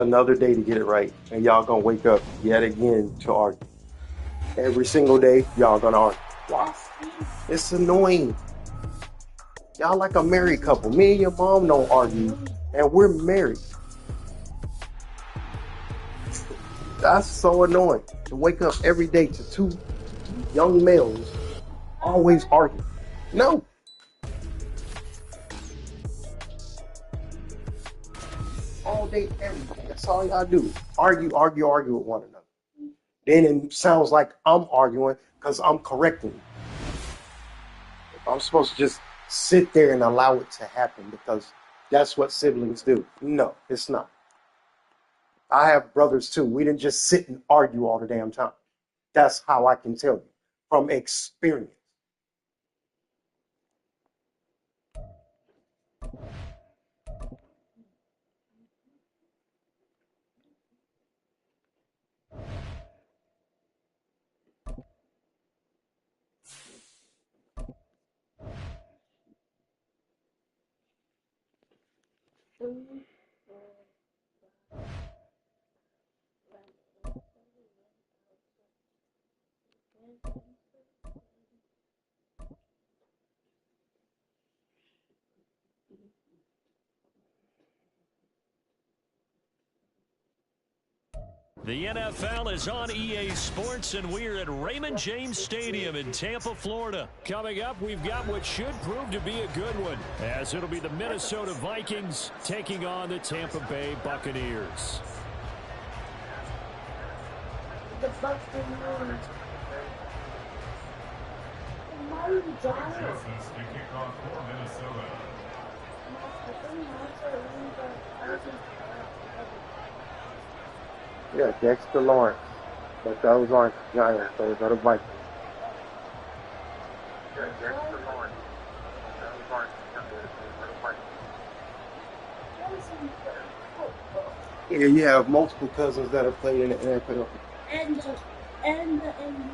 Another day to get it right, and y'all gonna wake up yet again to argue. Every single day, y'all gonna argue. Why? It's annoying. Y'all like a married couple. Me and your mom don't argue, and we're married. That's so annoying to wake up every day to two young males always arguing. No. All day, every day. That's all y'all do. Argue, argue, argue with one another. Then it sounds like I'm arguing because I'm correcting you. I'm supposed to just sit there and allow it to happen because that's what siblings do. No, it's not. I have brothers too. We didn't just sit and argue all the damn time. That's how I can tell you from experience. The NFL is on EA Sports, and we're at Raymond James Stadium in Tampa, Florida. Coming up, we've got what should prove to be a good one, as it'll be the Minnesota Vikings taking on the Tampa Bay Buccaneers. The Buccaneers. Yeah, Dexter Lawrence. But those aren't Giants, those are the Vikings. Yeah, Dexter Lawrence. Those aren't Giants, those are the Vikings. Yeah, you have multiple cousins that have played in the NFL.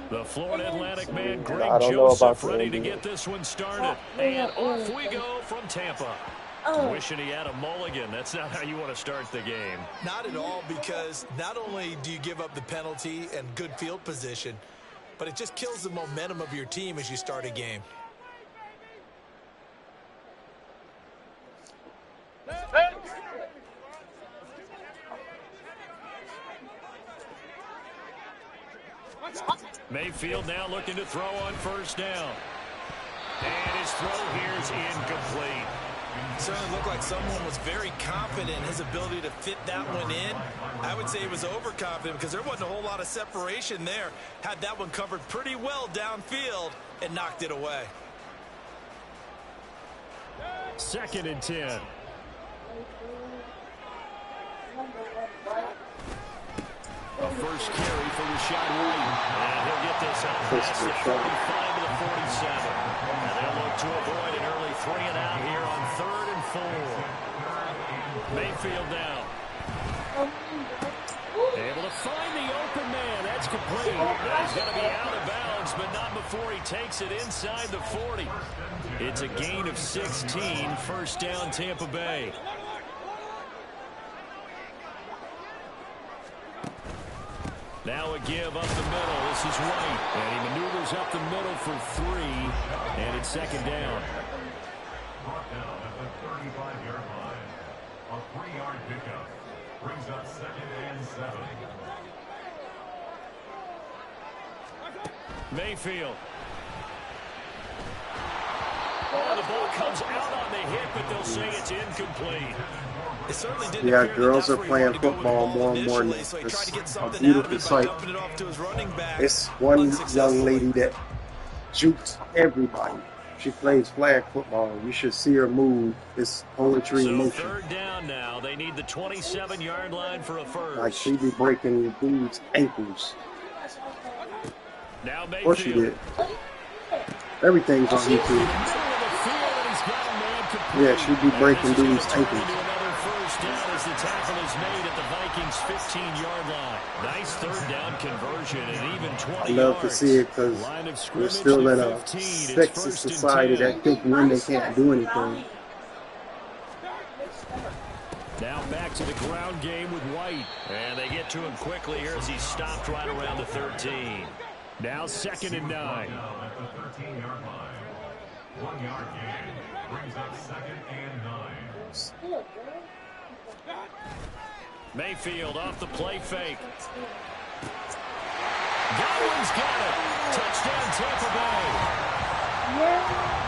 The Florida Atlantic man, Greg Joseph, ready to get this one started. And off we go from Tampa. Wishing he had a mulligan. That's not how you want to start the game. Not at all, because not only do you give up the penalty and good field position, but it just kills the momentum of your team as you start a game. Mayfield now looking to throw on first down. And his throw here is incomplete. Certainly looked like someone was very confident in his ability to fit that one in. I would say he was overconfident because there wasn't a whole lot of separation there. Had that one covered pretty well downfield and knocked it away. 2nd and 10. A first carry for Rachaad White. And he'll get this out past the 45 to the 47. And they'll look to avoid an early 3-and-out here on 3rd and 4. Mayfield now. Able to find the open man. That's complete. He's going to be out of bounds, but not before he takes it inside the 40. It's a gain of 16. First down, Tampa Bay. Now a give up the middle. This is White. And he maneuvers up the middle for 3. And it's 2nd down. Brought down at the 35-yard line. A 3-yard pickup brings up 2nd and 7. Mayfield. Oh, the ball comes out on the hit, but they'll say it's incomplete. It certainly didn't Yeah, appear girls that are playing football more and more. It's a beautiful sight. It's one young lady that jukes everybody. She plays flag football. You should see her move. It's poetry in motion. 3rd down now. They need the 27-yard line for a first. Like she be breaking dudes' ankles. Now of course she did. Everything's on YouTube. Yeah, she be breaking dudes' ankles. As the tackle is made at the Vikings 15-yard line. Nice 3rd down conversion and even 20 I love to see it because we're still in a sexist society that think women can't do anything. Now back to the ground game with White. And they get to him quickly here as he's stopped right around the 13. Now 2nd and 9. Now at the 13-yard line. 1-yard gain brings up 2nd and 9. Still, bro. Mayfield off the play fake. Godwin's got it. Touchdown Tampa Bay.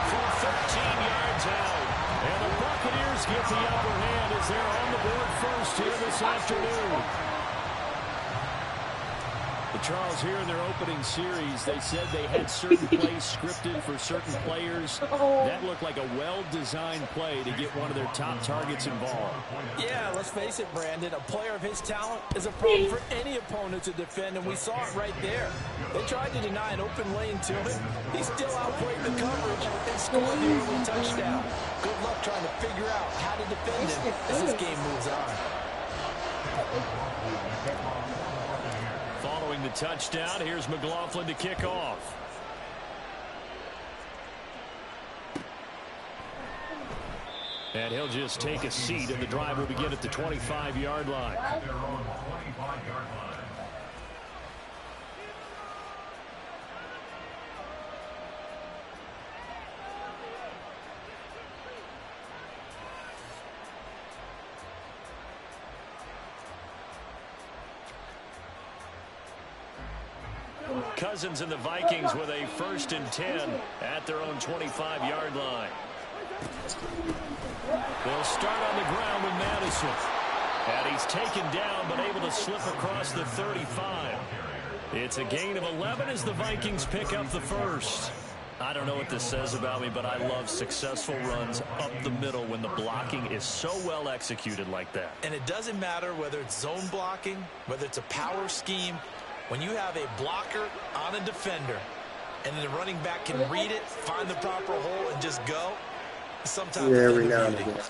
From 13 yards out. And the Buccaneers get the upper hand as they're on the board first here this afternoon. But Charles, here in their opening series, they said they had certain plays scripted for certain players. That looked like a well-designed play to get one of their top targets involved. Yeah, let's face it, Brandon. A player of his talent is a problem for any opponent to defend, and we saw it right there. They tried to deny an open lane to him. He still outplayed the coverage and scored the early touchdown. Good luck trying to figure out how to defend him as this game moves on. Following the touchdown, here's McLaughlin to kick off. And he'll just take a seat, and the drive will begin at the 25-yard line. Their own 25-yard line. Cousins and the Vikings with a 1st and 10 at their own 25-yard line. They'll start on the ground with Madison. And he's taken down but able to slip across the 35. It's a gain of 11 as the Vikings pick up the 1st. I don't know what this says about me, but I love successful runs up the middle when the blocking is so well executed like that. And it doesn't matter whether it's zone blocking, whether it's a power scheme. When you have a blocker on a defender and then the running back can read it, find the proper hole, and just go, sometimes every now and again.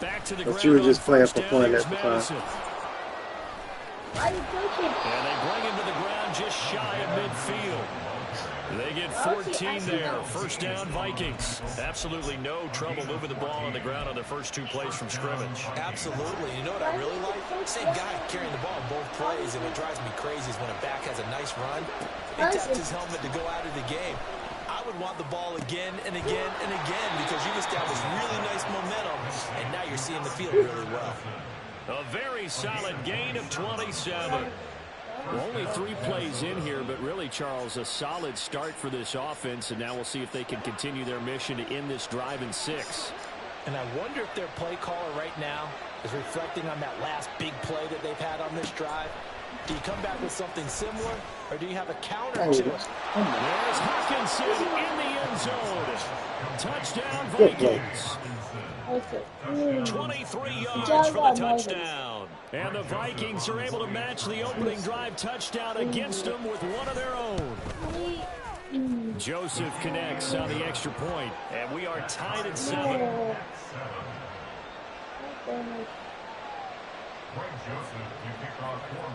Back to the But ground. you were just playing first for down, fun here's at the time. Madison. Why are you coaching? And they bring him to the ground just shy of midfield. They get 14 there. 1st down, Vikings. Absolutely no trouble moving the ball on the ground on the first 2 plays from scrimmage. Absolutely. You know what I really like? Same guy carrying the ball in both plays, and what drives me crazy is when a back has a nice run, he taps his helmet to go out of the game. I would want the ball again and again and again because you establish really nice momentum, and now you're seeing the field really well. A very solid gain of 27. Well, only 3 plays in here, but really, Charles, a solid start for this offense, and now we'll see if they can continue their mission to end this drive in 6. And I wonder if their play caller right now is reflecting on that last big play that they've had on this drive. Do you come back with something similar, or do you have a counter to it? There's Hockenson in the end zone. Touchdown, Vikings. 23 yards for the touchdown. And the Vikings are able to match the opening drive touchdown against them with one of their own. Joseph connects on the extra point, and we are tied at 7. Greg Joseph to kick off for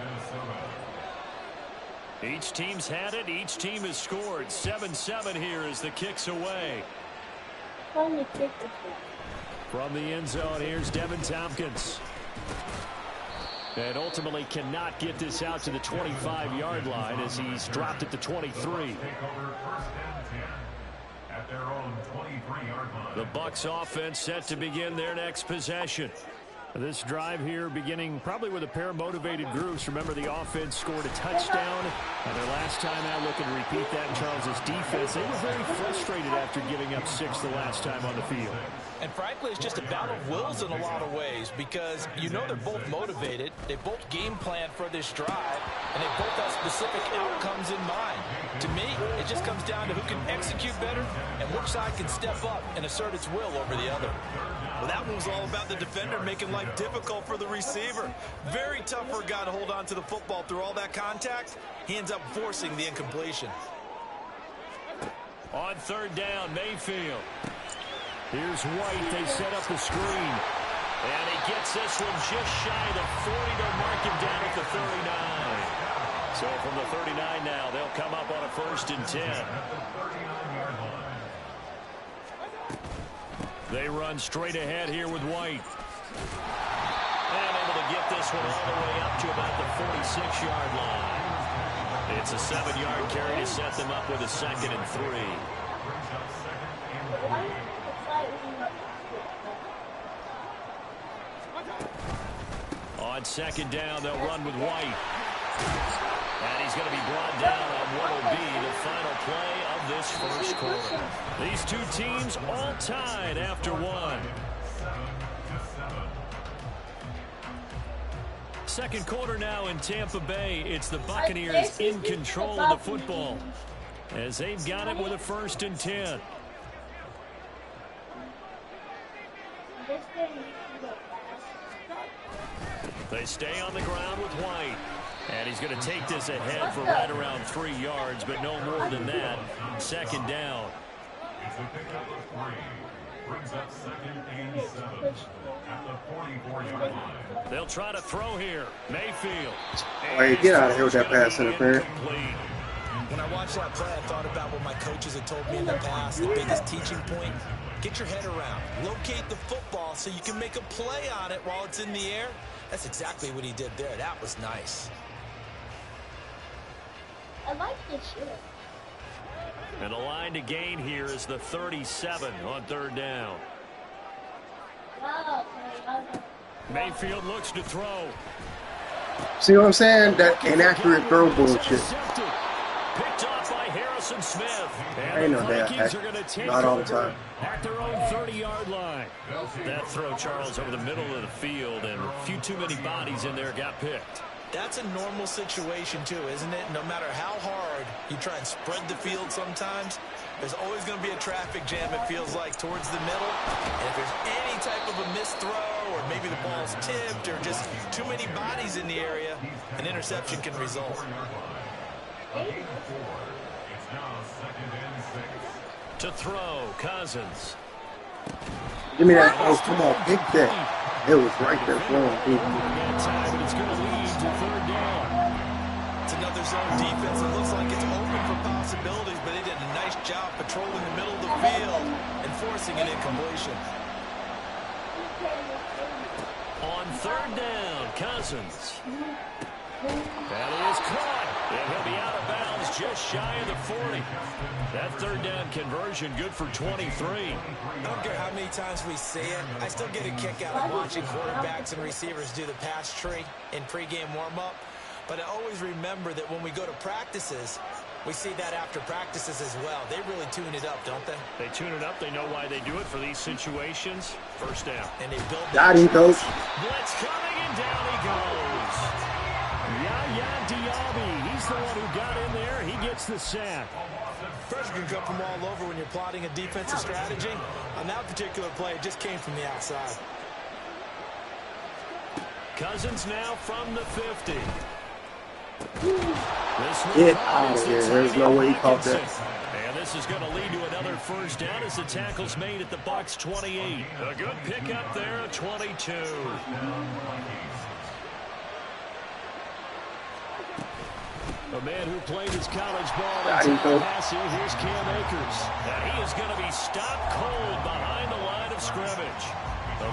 Minnesota. Each team's had it. Each team has scored. 7-7 here as the kick's away. From the end zone, here's Devin Tompkins. And ultimately cannot get this out to the 25-yard line as he's dropped it to 23. Take over 1st and 10 at their own 23-yard line. The Bucs offense set to begin their next possession. This drive here beginning probably with a pair of motivated groups. Remember, the offense scored a touchdown. And their last time out, looking to repeat that in Charles's defense. They were very frustrated after giving up 6 the last time on the field. And frankly, it's just a battle of wills in a lot of ways because you know they're both motivated. They both game plan for this drive, and they both have specific outcomes in mind. To me, it just comes down to who can execute better and which side can step up and assert its will over the other. Well, that move's all about the defender making life difficult for the receiver. Very tough for a guy to hold on to the football through all that contact. He ends up forcing the incompletion. On 3rd down, Mayfield. Here's White. They set up the screen. And he gets this one just shy of the 40 to mark him down at the 39. So from the 39 now, they'll come up on a 1st and 10. They run straight ahead here with White. to get this one all the way up to about the 46-yard line. It's a 7-yard carry to set them up with a 2nd and 3. On 2nd down, they'll run with White. And he's going to be brought down on what will be the final play of this first quarter. These two teams all tied after one. Second quarter now in Tampa Bay. It's the Buccaneers in control of the football as they've got it with a 1st and 10. They stay on the ground with White. And he's going to take this ahead for right around 3 yards, but no more than that. 2nd down. It's a pickup of 3. Brings up 2nd and 7 at the 44-yard line. They'll try to throw here. Mayfield. Hey, get out of here with that pass interference. When I watched that play, I thought about what my coaches had told me in the past. The biggest teaching point, get your head around. Locate the football so you can make a play on it while it's in the air. That's exactly what he did there. That was nice. I like this shit. And the line to gain here is the 37 on 3rd down. Wow. Mayfield looks to throw. See what I'm saying? That inaccurate throw bullshit. Picked off by Harrison Smith. And Ain't the no damn Vikings heck. are going to take Not all the over time. at their own 30-yard line. That throw, Charles, over the middle of the field, and a few too many bodies in there got picked. That's a normal situation, too, isn't it? No matter how hard you try and spread the field sometimes, there's always going to be a traffic jam, it feels like, towards the middle. And if there's any type of a missed throw, or maybe the ball's tipped, or just too many bodies in the area, an interception can result. It's now 2nd and 6. To throw, Cousins. Give me that. Oh, come on. Pick that. It was right there for him, people. That time, but it's going to lead to 3rd down. It's another zone defense. It looks like it's open for possibilities, but they did a nice job patrolling the middle of the field and forcing an incompletion. On 3rd down, Cousins. That is caught. And he'll be out of bounds just shy of the 40. That 3rd down conversion good for 23. I don't care how many times we see it. I still get a kick out of watching quarterbacks and receivers do the pass tree in pregame warm-up. But I always remember that when we go to practices, we see that after practices as well. They really tune it up, don't they? They tune it up. They know why they do it for these situations. 1st down. And they build Got him, coach. Blitz coming, and down he goes. Yaya Diaby. He's the one who got in there. He gets the sack. Pressure can come from all over when you're plotting a defensive strategy. On that particular play, it just came from the outside. Cousins now from the 50. Get out of here. There's no way he caught that. And this is going to lead to another 1st down as the tackle's made at the Bucs 28. A good pickup there at 22. A man who played his college ball in Tallahassee, here's Cam Akers. And he is going to be stopped cold behind the line of scrimmage.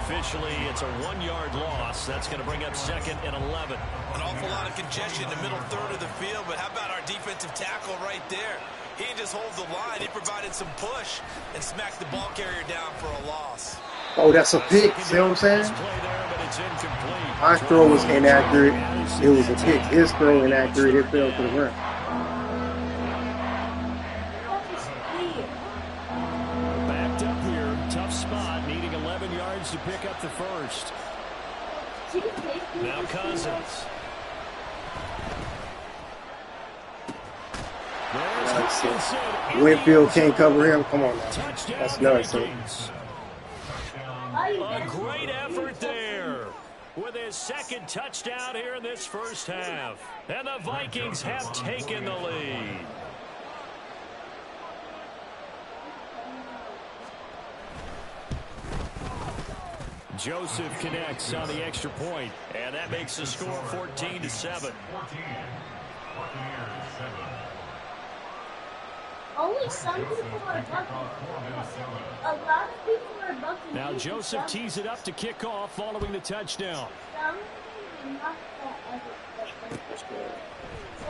Officially, it's a 1-yard loss. That's going to bring up 2nd and 11. An awful lot of congestion in the middle third of the field, but how about our defensive tackle right there? He didn't just hold the line. He provided some push and smacked the ball carrier down for a loss. Oh, that's a pick. See what I'm saying? My throw was inaccurate. It was a pick. His throw inaccurate. It fell to the ground. Backed up here. Tough spot. Needing 11 yards to pick up the 1st. Now Cousins. Winfield can't cover him. Come on now. That's nuts. A great effort there with his 2nd touchdown here in this 1st half. And the Vikings have taken the lead. Joseph connects on the extra point, and that makes the score 14-7. Only some people are bucking. A lot of people are bucking. Now Joseph tees it up to kick off following the touchdown. Some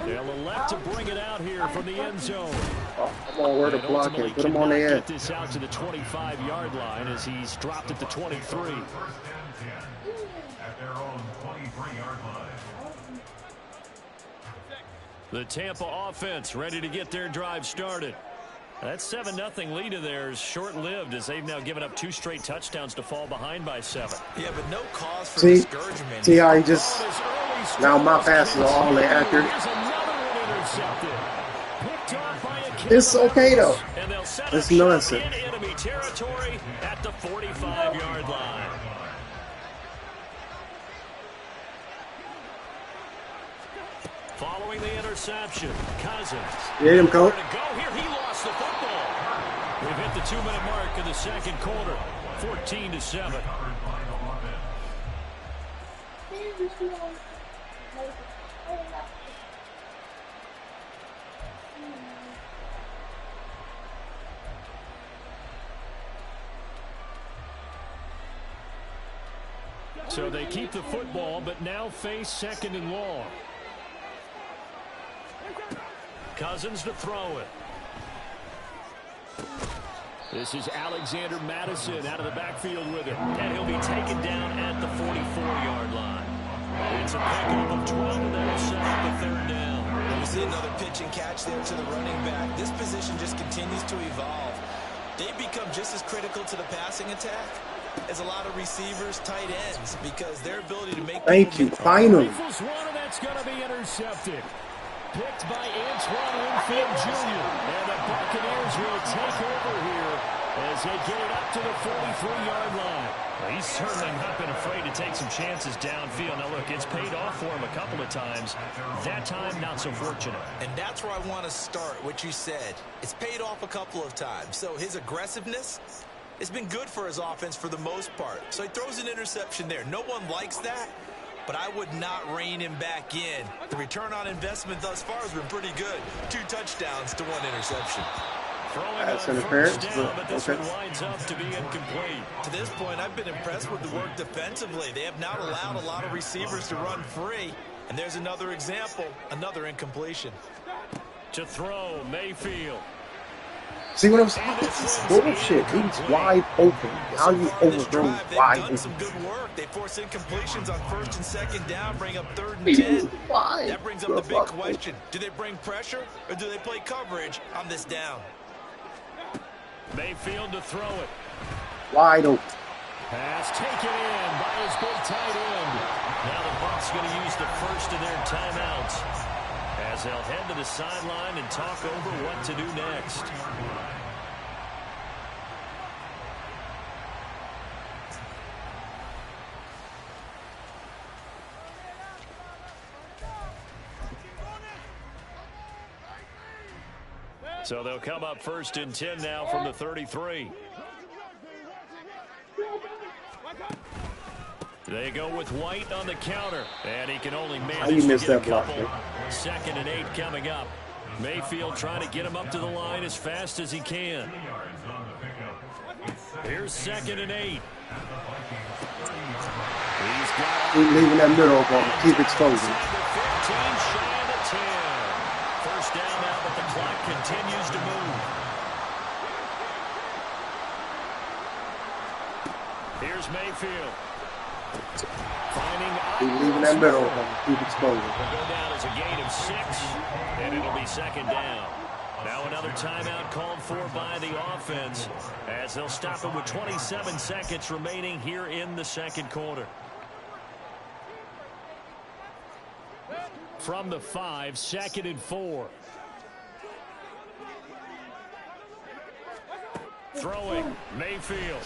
They'll elect to bring it out here from the end zone. Oh, come on, where to And block ultimately it? Put him on the cannot edge. get this out to the 25-yard line as he's dropped at the 23. First and 10 at their own 23-yard line. The Tampa offense ready to get their drive started. That 7-0 lead of theirs short-lived as they've now given up 2 straight touchdowns to fall behind by 7. Yeah, but no cause for See? discouragement. See how he just, now my passes are all inaccurate. Here's another one intercepted. Picked off by a It's okay, though. And they'll set It's up shop nonsense. in enemy territory at the 45-yard line. Following the interception, Cousins. Get him, coach. Where to go here? He lost the football. We've hit the 2-minute mark in the second quarter. 14-7. So they keep the football, but now face 2nd and long. Cousins to throw it. This is Alexander Madison out of the backfield with him. And he'll be taken down at the 44-yard line. It's a pickup of 12, and that'll set up the 3rd down. We see another pitch and catch there to the running back. This position just continues to evolve. They become just as critical to the passing attack as a lot of receivers, tight ends, because their ability to make. Thank you. Finally. Rifles one, and that's going to be intercepted. Picked by Antoine Winfield Jr. And the Buccaneers will take over here as they get it up to the 43-yard line. Well, he's certainly not been afraid to take some chances downfield. Now, look, it's paid off for him a couple of times. That time, not so fortunate. And that's where I want to start, what you said. It's paid off a couple of times. So his aggressiveness has been good for his offense for the most part. So he throws an interception there. No one likes that, but I would not rein him back in. The return on investment thus far has been pretty good. 2 touchdowns to 1 interception. That's interference, But this okay. one winds up to be incomplete. To this point, I've been impressed with the work defensively. They have not allowed a lot of receivers to run free. And there's another example, another incompletion. To throw, Mayfield. See what I'm saying? This is bullshit. He's wide open. How you overthrow him wide They've done some open? good work. They force incompletions on 1st and 2nd down, bring up 3rd and He 10. was wide. That brings up the big question. Do they bring pressure or do they play coverage on this down? Mayfield to throw it. Wide open. Pass taken in by his big tight end. Now the Bucs going to use the first of their timeouts as they'll head to the sideline and talk over what to do next. So they'll come up 1st and 10 now from the 33. They go with White on the counter, and he can only manage to get a couple. 2nd and 8 coming up. Mayfield trying to get him up to the line as fast as he can. Here's 2nd and 8. He's got Keep leaving that middle open. Keep exposing. 15, shy of the 10. First down now, but the clock continues to move. Here's Mayfield. Keep leaving that middle open. Keep exposing. Will go down as a gain of 6, and it'll be 2nd down. Now another timeout called for by the offense as they'll stop it with 27 seconds remaining here in the second quarter. From the 5, 2nd and 4. Throwing, Mayfield.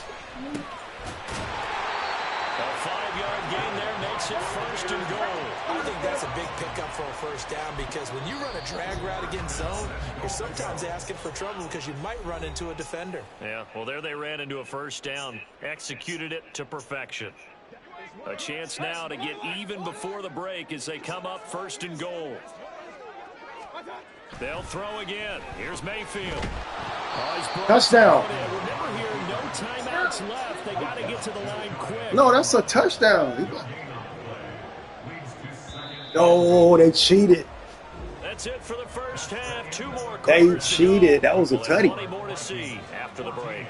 A 5-yard gain there makes it 1st and goal. I think that's a big pickup for a first down because when you run a drag route against zone, you're sometimes asking for trouble because you might run into a defender. Yeah, well, there they ran into a first down, executed it to perfection. A chance now to get even before the break as they come up 1st and goal. They'll throw again. Here's Mayfield. Touchdown. Remember here, no timeouts left. They got to get to the line quick. No, that's a touchdown. Oh, they cheated. That's it for the first half. 2 more They quarters to go. cheated. That was a We'll have tutty. plenty more to see after the break.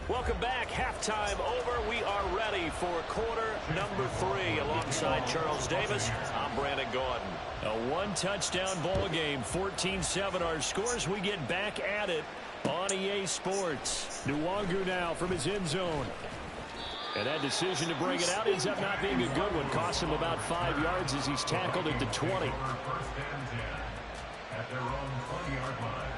Welcome back. Halftime over. We are ready for quarter number 3. Alongside Charles Davis, I'm Brandon Gordon. A 1-touchdown ball game. 14-7 our scores. We get back at it on EA Sports. Nwangu now from his end zone. And that decision to bring it out ends up not being a good one. Cost him about 5 yards as he's tackled at the 20. First and 10 at their own 20-yard line.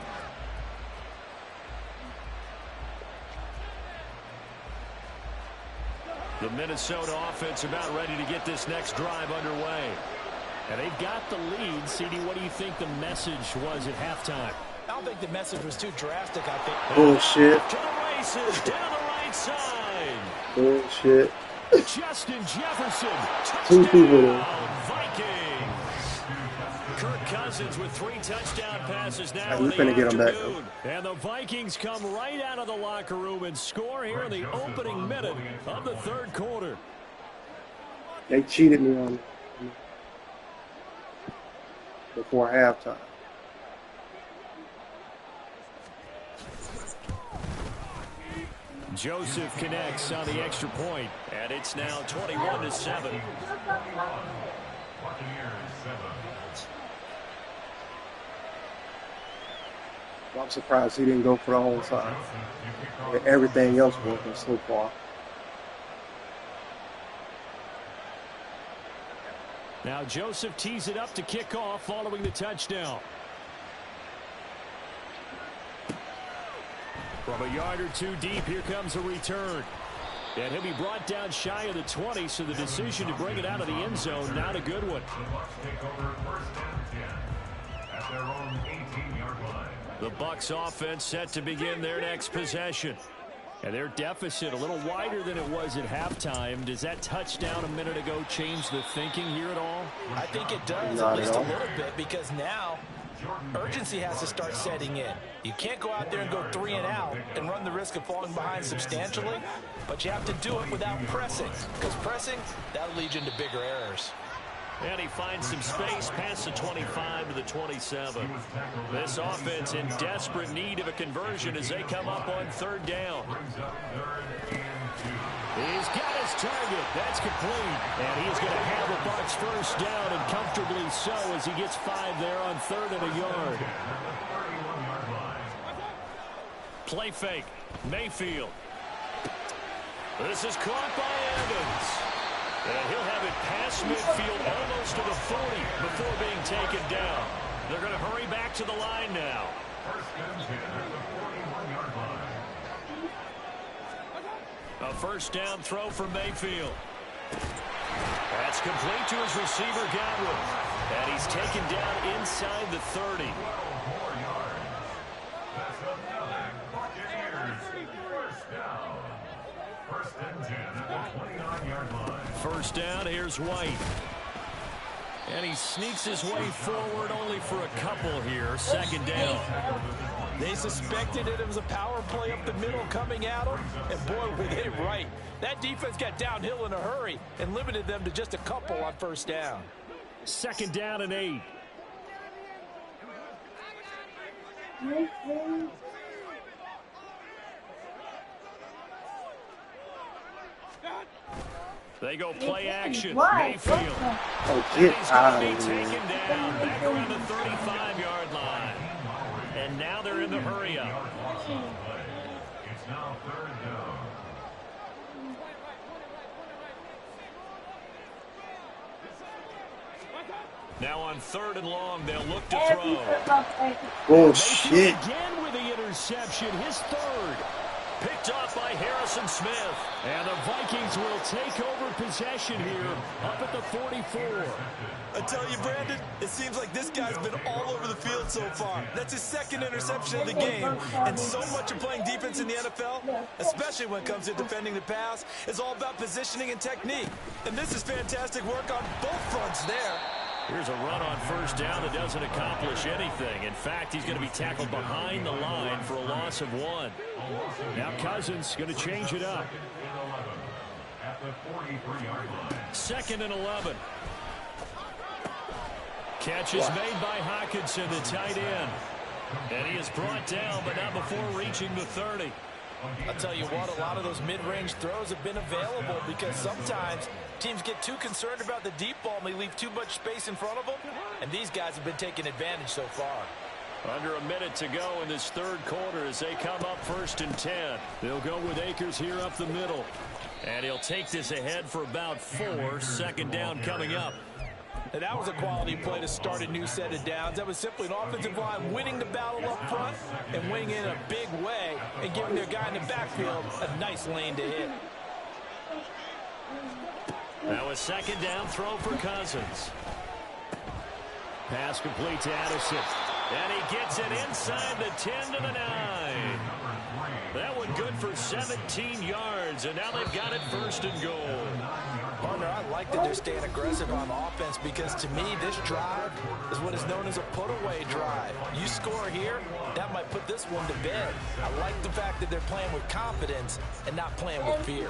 The Minnesota offense about ready to get this next drive underway. And they've got the lead. CD, what do you think the message was at halftime? I don't think the message was too drastic, I think. Bullshit. To the races, down the right side. Bullshit. Justin Jefferson. Two people Touchdown, there. Vikings. Kirk Cousins with 3 touchdown passes now Hey, in we the finna get 'em back, afternoon. And the Vikings come right out of the locker room and score here in the opening minute of the third quarter. They cheated me on before halftime. Joseph connects on the extra point, and it's now 21-7. I'm surprised he didn't go for the whole side. Everything else working so far. Now Joseph tees it up to kick off following the touchdown. From a yard or 2 deep, here comes a return. And he'll be brought down shy of the 20, so the decision to bring it out of the end zone, not a good one. The Bucs offense set to begin their next possession. And their deficit a little wider than it was at halftime. Does that touchdown a minute ago change the thinking here at all? I think it does, Not at least at a all. little bit, because now urgency has to start setting in. You can't go out there and go 3 and out and run the risk of falling behind substantially, but you have to do it without pressing, because pressing, that'll lead you into bigger errors. And he finds some space past the 25 to the 27. This offense in desperate need of a conversion as they come up on 3rd down. He's got his target. That's complete. And he's going to have the Bucs first down, and comfortably so, as he gets 5 there on 3rd and a yard. Play fake. Mayfield. This is caught by Evans. And he'll have it past midfield almost to the 40 before being taken down. They're going to hurry back to the line now. A first down throw for Mayfield. That's complete to his receiver, Godwin. And he's taken down inside the 30. First down, here's White. And he sneaks his way forward only for a couple here. 2nd down. They suspected it was a power play up the middle coming at them, and boy, were they right. That defense got downhill in a hurry and limited them to just a couple on 1st down. 2nd down and 8. They go play action. Mayfield. Oh, get He's out going to of be here. taken down back around the 35-yard line. And now they're in the hurry up. It's now 3rd down. Now on 3rd and long, they'll look to throw. Bullshit. Again with the interception, his 3rd. Picked off by Harrison Smith. And the Vikings will take over possession here up at the 44. I tell you, Brandon, it seems like this guy's been all over the field so far. That's his 2nd interception of the game. And so much of playing defense in the NFL, especially when it comes to defending the pass, is all about positioning and technique. And this is fantastic work on both fronts there. Here's a run on first down that doesn't accomplish anything. In fact, he's going to be tackled behind the line for a loss of 1. Now Cousins going to change it up. At the 43-yard line. 2nd and 11. Catch is made by Hockenson, the tight end. And he is brought down, but not before reaching the 30. I'll tell you what, a lot of those mid-range throws have been available because sometimes teams get too concerned about the deep ball and they leave too much space in front of them, and these guys have been taking advantage so far. Under a minute to go in this third quarter as they come up 1st and 10. They'll go with Akers here up the middle. And he'll take this ahead for about 4. 2nd down coming up. And that was a quality play to start a new set of downs. That was simply an offensive line winning the battle up front and winning it in a big way and giving their guy in the backfield a nice lane to hit. Now a 2nd down throw for Cousins. Pass complete to Addison. And he gets it inside the 10 to the 9. That one good for 17 yards, and now they've got it 1st and goal. Partner, I like that they're staying aggressive on offense because to me, this drive is what is known as a put-away drive. You score here, that might put this one to bed. I like the fact that they're playing with confidence and not playing with fear.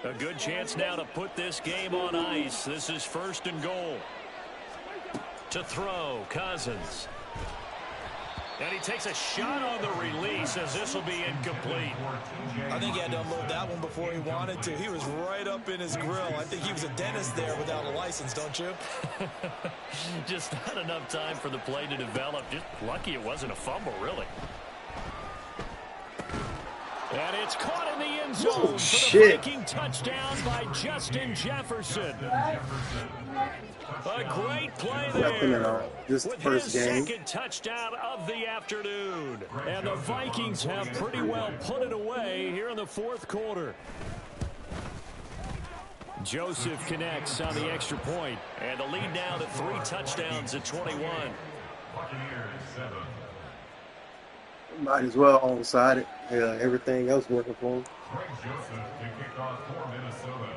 A good chance now to put this game on ice. This is 1st and goal. To throw, Cousins. And he takes a shot on the release as this will be incomplete. I think he had to unload that one before he wanted to. He was right up in his grill. I think he was a dentist there without a license, don't you? Just not enough time for the play to develop. Just lucky it wasn't a fumble, really. And it's caught in the end zone for the Viking touchdown by Justin Jefferson. A great play there. Just with first his game. 2nd touchdown of the afternoon. And the Vikings have pretty well put it away here in the 4th quarter. Joseph connects on the extra point. And the lead now to 3 touchdowns at 21. Buccaneers 7. Might as well onside it. Yeah, everything else working for him. Greg Joseph to kick off for Minnesota.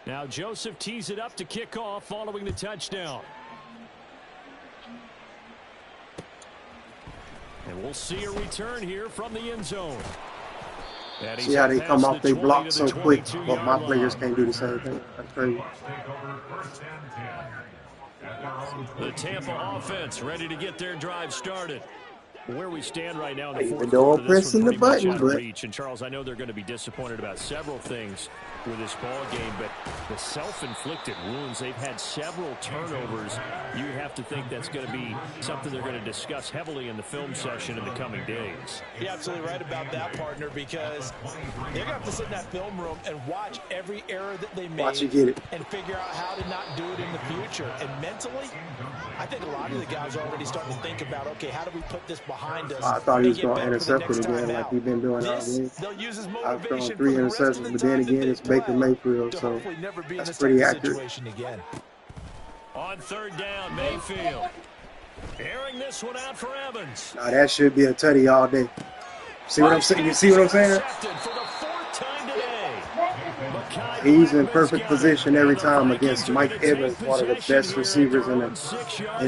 Now Joseph tees it up to kick off following the touchdown. And we'll see a return here from the end zone. See how they come off they block so quick, but my players can't do the same thing. That's crazy. The Tampa offense ready to get their drive started. Where we stand right now in the Even fourth though I'm quarter, this pressing one the pretty much button, out of but reach. And Charles, I know they're going to be disappointed about several things with this ball game, but the self-inflicted wounds, they've had several turnovers. You have to think that's going to be something they're going to discuss heavily in the film session in the coming days. You're absolutely right about that, partner, because they're going to have to sit in that film room and watch every error that they made. watch you get it. And figure out how to not do it in the future. And mentally, I think a lot of the guys are already starting to think about, okay, how do we put this behind us? I thought he was going to intercept it again like we've been doing all game. I've thrown 3 interceptions, but then again, it's Baker Mayfield, so that's pretty accurate. Again. On 3rd down, Mayfield. Airing this one out for Evans. Now that should be a tutty all day. See what I'm saying? You see what I'm saying? For the 4th time today. He's in perfect position every time against Mike Evans, one of the best receivers in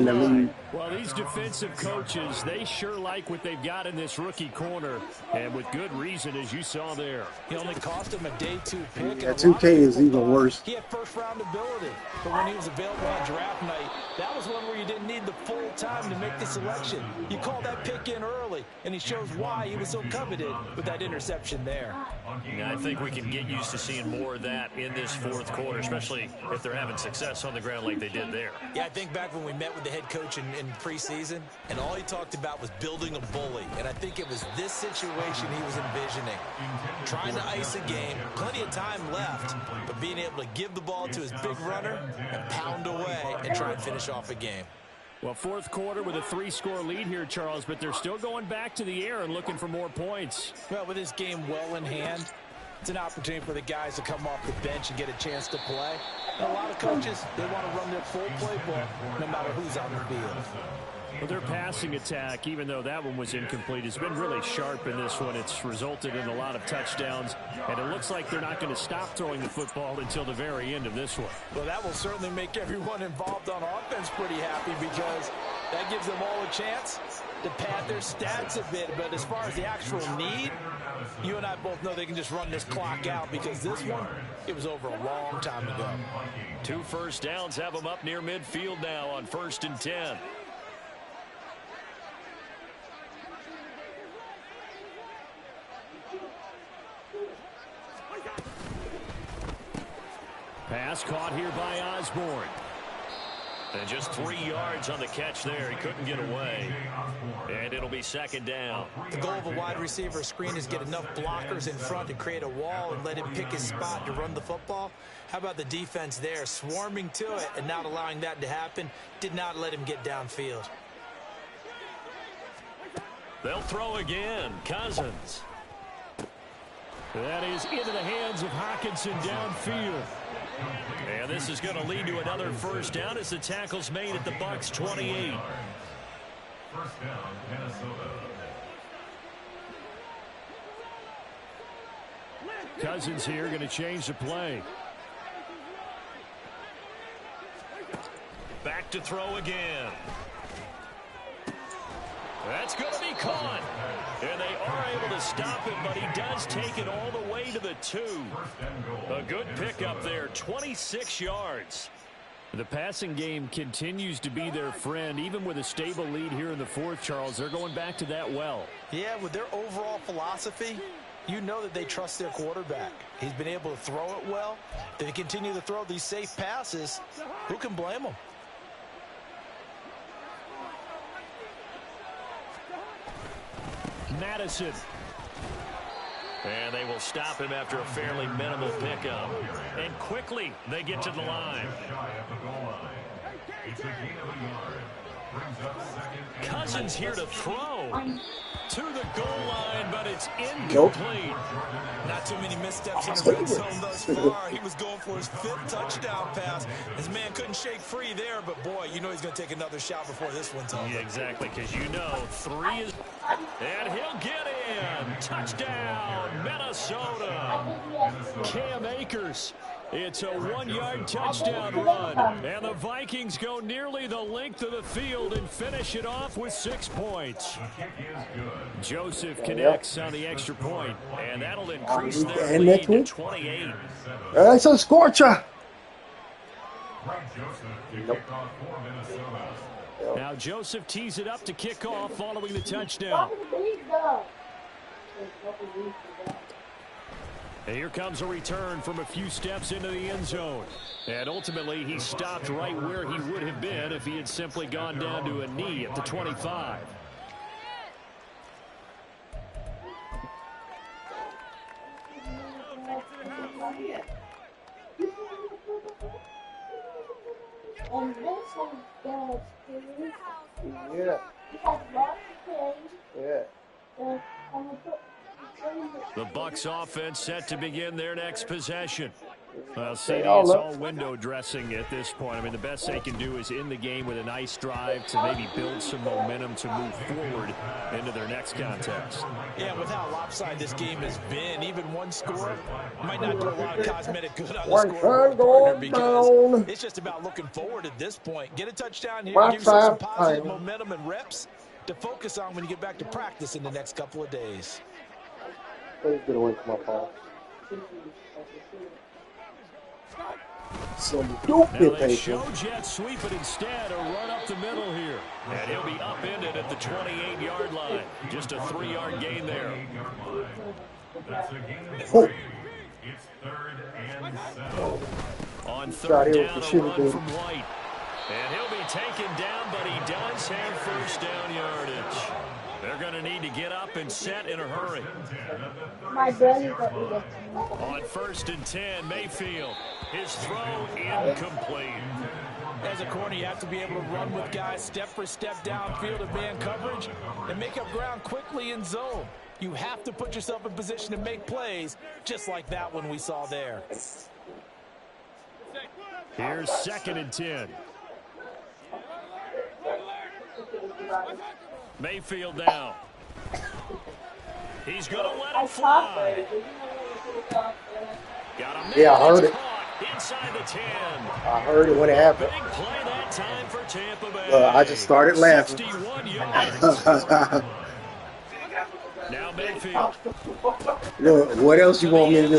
the league. Well, these defensive coaches, they sure like what they've got in this rookie corner, and with good reason, as you saw there. He only cost him a day 2 pick. Yeah, 2K is even worse. He had first-round ability, but when he was available on draft night, that was one where you didn't need the full time to make the selection. You called that pick in early, and he shows why he was so coveted with that interception there. Yeah, I think we can get used to seeing more of that in this 4th quarter, especially if they're having success on the ground like they did there. Yeah, I think back when we met with the head coach in preseason, and all he talked about was building a bully, and I think it was this situation he was envisioning. Trying to ice a game, plenty of time left, but being able to give the ball to his big runner and pound away and try and finish off a game. Well, 4th quarter with a 3-score lead here, Charles, but they're still going back to the air and looking for more points. Well, with this game well in hand, It's an opportunity for the guys to come off the bench and get a chance to play. And a lot of coaches, they want to run their full playbook no matter who's on the field. Well, their passing attack, even though that one was incomplete, has been really sharp in this one. It's resulted in a lot of touchdowns, and it looks like they're not going to stop throwing the football until the very end of this one. Well, that will certainly make everyone involved on offense pretty happy because that gives them all a chance to pad their stats a bit. But as far as the actual need, you and I both know they can just run this clock out because this one, it was over a long time ago. 2 first downs have them up near midfield now on 1st and 10. Pass caught here by Osborne. And just 3 yards on the catch there. He couldn't get away. And it'll be 2nd down. The goal of a wide receiver screen is get enough blockers in front to create a wall and let him pick his spot to run the football. How about the defense there, swarming to it and not allowing that to happen? Did not let him get downfield. They'll throw again. Cousins. That is into the hands of Hockenson downfield. And this is going to lead to another first down as the tackle's made at the Bucs 28. First down, Minnesota. Cousins here going to change the play. Back to throw again. That's going to be caught. And they are able to stop it, but he does take it all the way to the 2. A good pickup there, 26 yards. The passing game continues to be their friend. Even with a stable lead here in the 4th, Charles, they're going back to that well. Yeah, with their overall philosophy, you know that they trust their quarterback. He's been able to throw it well. They continue to throw these safe passes. Who can blame them? Madison. And they will stop him after a fairly minimal pickup. And quickly they get to the line. Cousins here to throw to the goal line, but it's incomplete. Not too many missteps in the red zone thus far. He was going for his 5th touchdown pass. His man couldn't shake free there, but boy, you know he's going to take another shot before this one's over. Yeah, exactly, because you know 3 is... And he'll get in. Touchdown, Minnesota. Cam Akers. It's a 1-yard touchdown run. And the Vikings go nearly the length of the field and finish it off with 6 points. Joseph connects on the extra point, and that'll increase their lead to 28. That's a scorcher. Now Joseph tees it up to kick off following the touchdown. And here comes a return from a few steps into the end zone. And ultimately, he stopped right where he would have been if he had simply gone down to a knee at the 25. Yeah. Yeah. The Bucs offense set to begin their next possession. Well, CD, it's all window dressing at this point. I mean, the best they can do is in the game with a nice drive to maybe build some momentum to move forward into their next contest. Yeah, with how lopsided this game has been, even one score might not do a lot of cosmetic good on the scoreboard, partner, because it's just about looking forward at this point. Get a touchdown here, give yourself some positive momentum and reps to focus on when you get back to practice in the next couple of days. Please get away from my phone. Some stupid they show jet sweep, but instead a run up the middle here. And he'll be upended at the 28-yard line. Just a 3-yard gain there. That's a gain of 3. It's 3rd and 7. On 3rd down, a run from White. And he'll be taken down, but he does have first down yardage. They're going to need to get up and set in a hurry. On 1st and 10, Mayfield. His throw incomplete. As a corner, you have to be able to run with guys step for step downfield of man coverage and make up ground quickly in zone. You have to put yourself in position to make plays, just like that one we saw there. Here's 2nd and 10. Mayfield now. He's going to let him fly. Got him. Yeah, I heard it. Inside the 10. I heard it when it happened. Big play that time for Tampa Bay. I just started laughing. 61 yards. Now Mayfield. Look, what else you want me to do?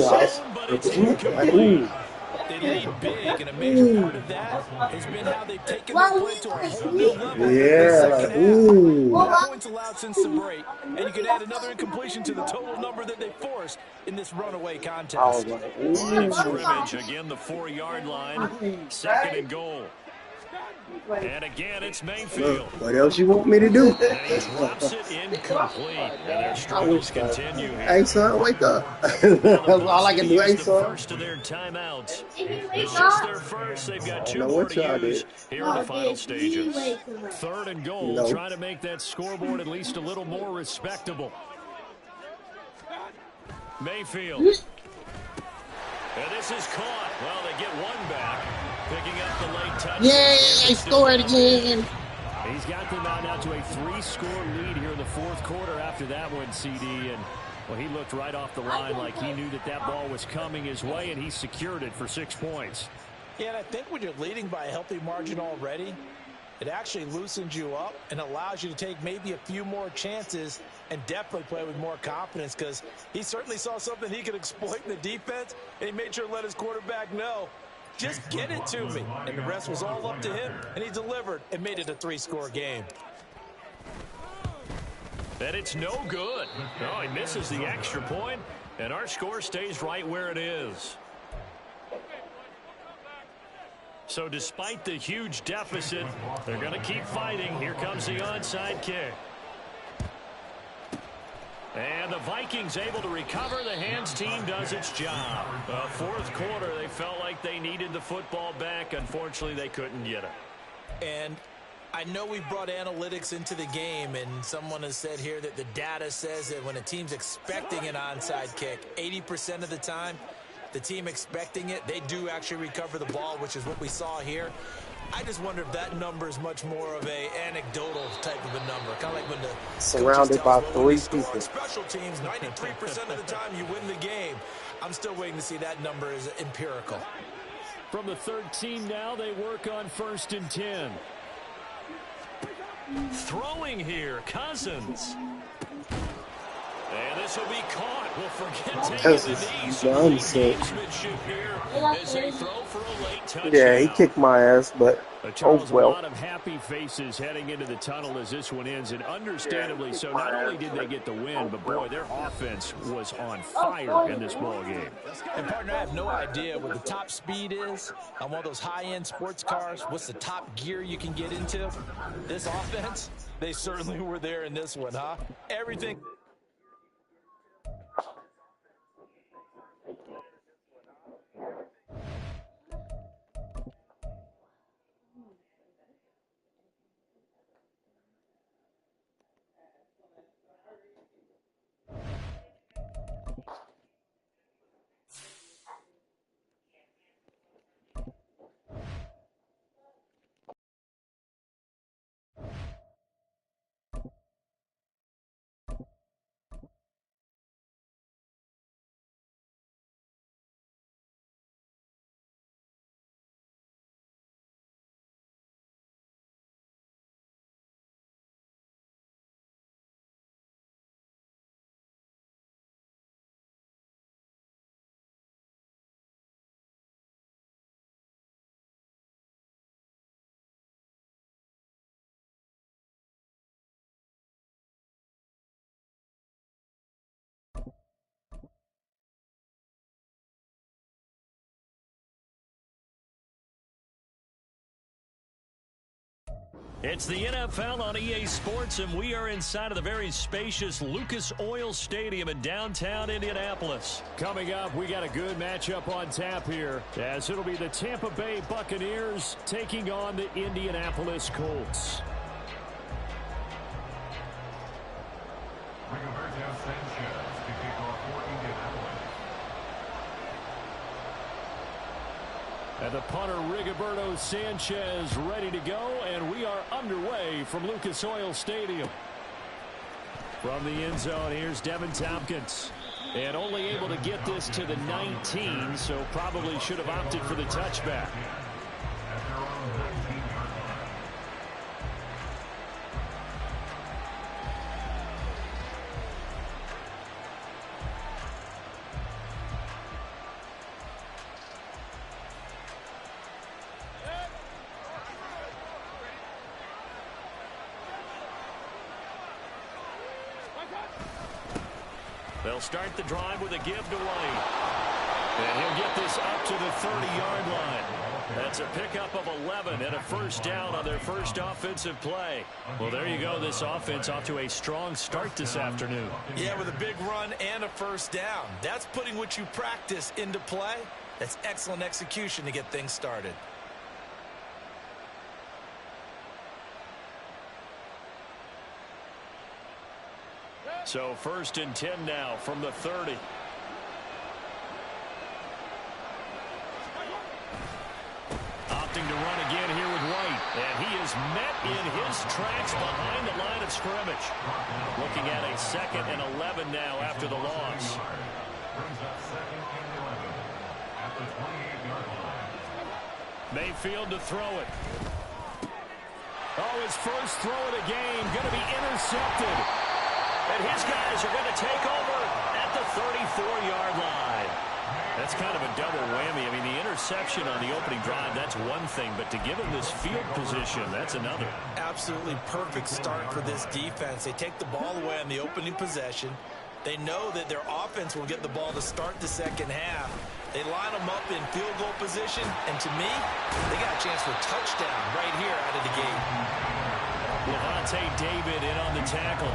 They lead big, and a major part of that has been how they've taken their play to a whole new level. Yeah, like, ooh. 1 points allowed since the break, and you can add another incompletion to the total number that they forced in this runaway I contest. was like, Line of ooh. scrimmage, again the 4-yard line. 2nd and goal. And again, it's Mayfield. Look, what else you want me to do? And he drops it incomplete. And their struggles continue here. Hey, son, wake up. That's all I can do. Hey, The son. first of their timeouts. It's just their first. They've got 2 know more what to y'all use did. here in the final stages. 3rd and goal, No. trying to make that scoreboard at least a little more respectable. Mayfield. And this is caught. Well, they get 1 back. Picking up the late touch. Yay, I scored again. He's got them now to a 3-score lead here in the 4th quarter after that one, CD. And, well, he looked right off the line like he knew that ball was coming his way, and he secured it for 6 points. Yeah, and I think when you're leading by a healthy margin already, it actually loosens you up and allows you to take maybe a few more chances and definitely play with more confidence, because he certainly saw something he could exploit in the defense, and he made sure to let his quarterback know, just get it to me. And the rest was all up to him, and he delivered and made it a 3-score game. And it's no good. Oh, he misses the extra point, and our score stays right where it is. So despite the huge deficit, they're going to keep fighting. Here comes the onside kick. And the Vikings able to recover. The hands team does its job. 4th quarter, they felt like they needed the football back. Unfortunately, they couldn't get it. And I know we brought analytics into the game, and someone has said here that the data says that when a team's expecting an onside kick, 80% of the time, the team expecting it, they do actually recover the ball, which is what we saw here. I just wonder if that number is much more of a anecdotal type of a number. Kind of like when the Surrounded by 3 people. Special teams, 93% of the time you win the game. I'm still waiting to see that number is empirical. From the 13 now, they work on 1st and 10. Throwing here, Cousins. And this will be caught. We'll forget taking the knees. Gamesmanship here as they throw for a late touchdown. Yeah, he kicked my ass, but oh A well. lot of happy faces heading into the tunnel as this one ends, and understandably so. Not only did they get the win, but boy, their offense was on fire in this ball game. And partner, I have no idea what the top speed is on one of those high-end sports cars. What's the top gear you can get into? This offense, they certainly were there in this one, huh? Everything. It's the NFL on EA Sports, and we are inside of the very spacious Lucas Oil Stadium in downtown Indianapolis. Coming up, we got a good matchup on tap here, as it'll be the Tampa Bay Buccaneers taking on the Indianapolis Colts. Rigoberto Sanchez. And the punter, Rigoberto Sanchez, ready to go, and we are underway from Lucas Oil Stadium. From the end zone, here's Devin Tompkins. And only able to get this to the 19, so probably should have opted for the touchback. They'll start the drive with a give to White. And he'll get this up to the 30-yard line. That's a pickup of 11 and a first down on their first offensive play. Well, there you go. This offense off to a strong start this afternoon. Yeah, with a big run and a first down. That's putting what you practice into play. That's excellent execution to get things started. So 1st and 10 now from the 30. Opting to run again here with White. And he is met in his tracks behind the line of scrimmage. Looking at a 2nd and 11 now after the loss. Mayfield to throw it. Oh, his first throw of the game going to be intercepted. And his guys are going to take over at the 34-yard line. That's kind of a double whammy. I mean, the interception on the opening drive, that's one thing. But to give him this field position, that's another. Absolutely perfect start for this defense. They take the ball away on the opening possession. They know that their offense will get the ball to start the second half. They line them up in field goal position. And to me, they got a chance for a touchdown right here out of the gate. Lavonte David in on the tackle.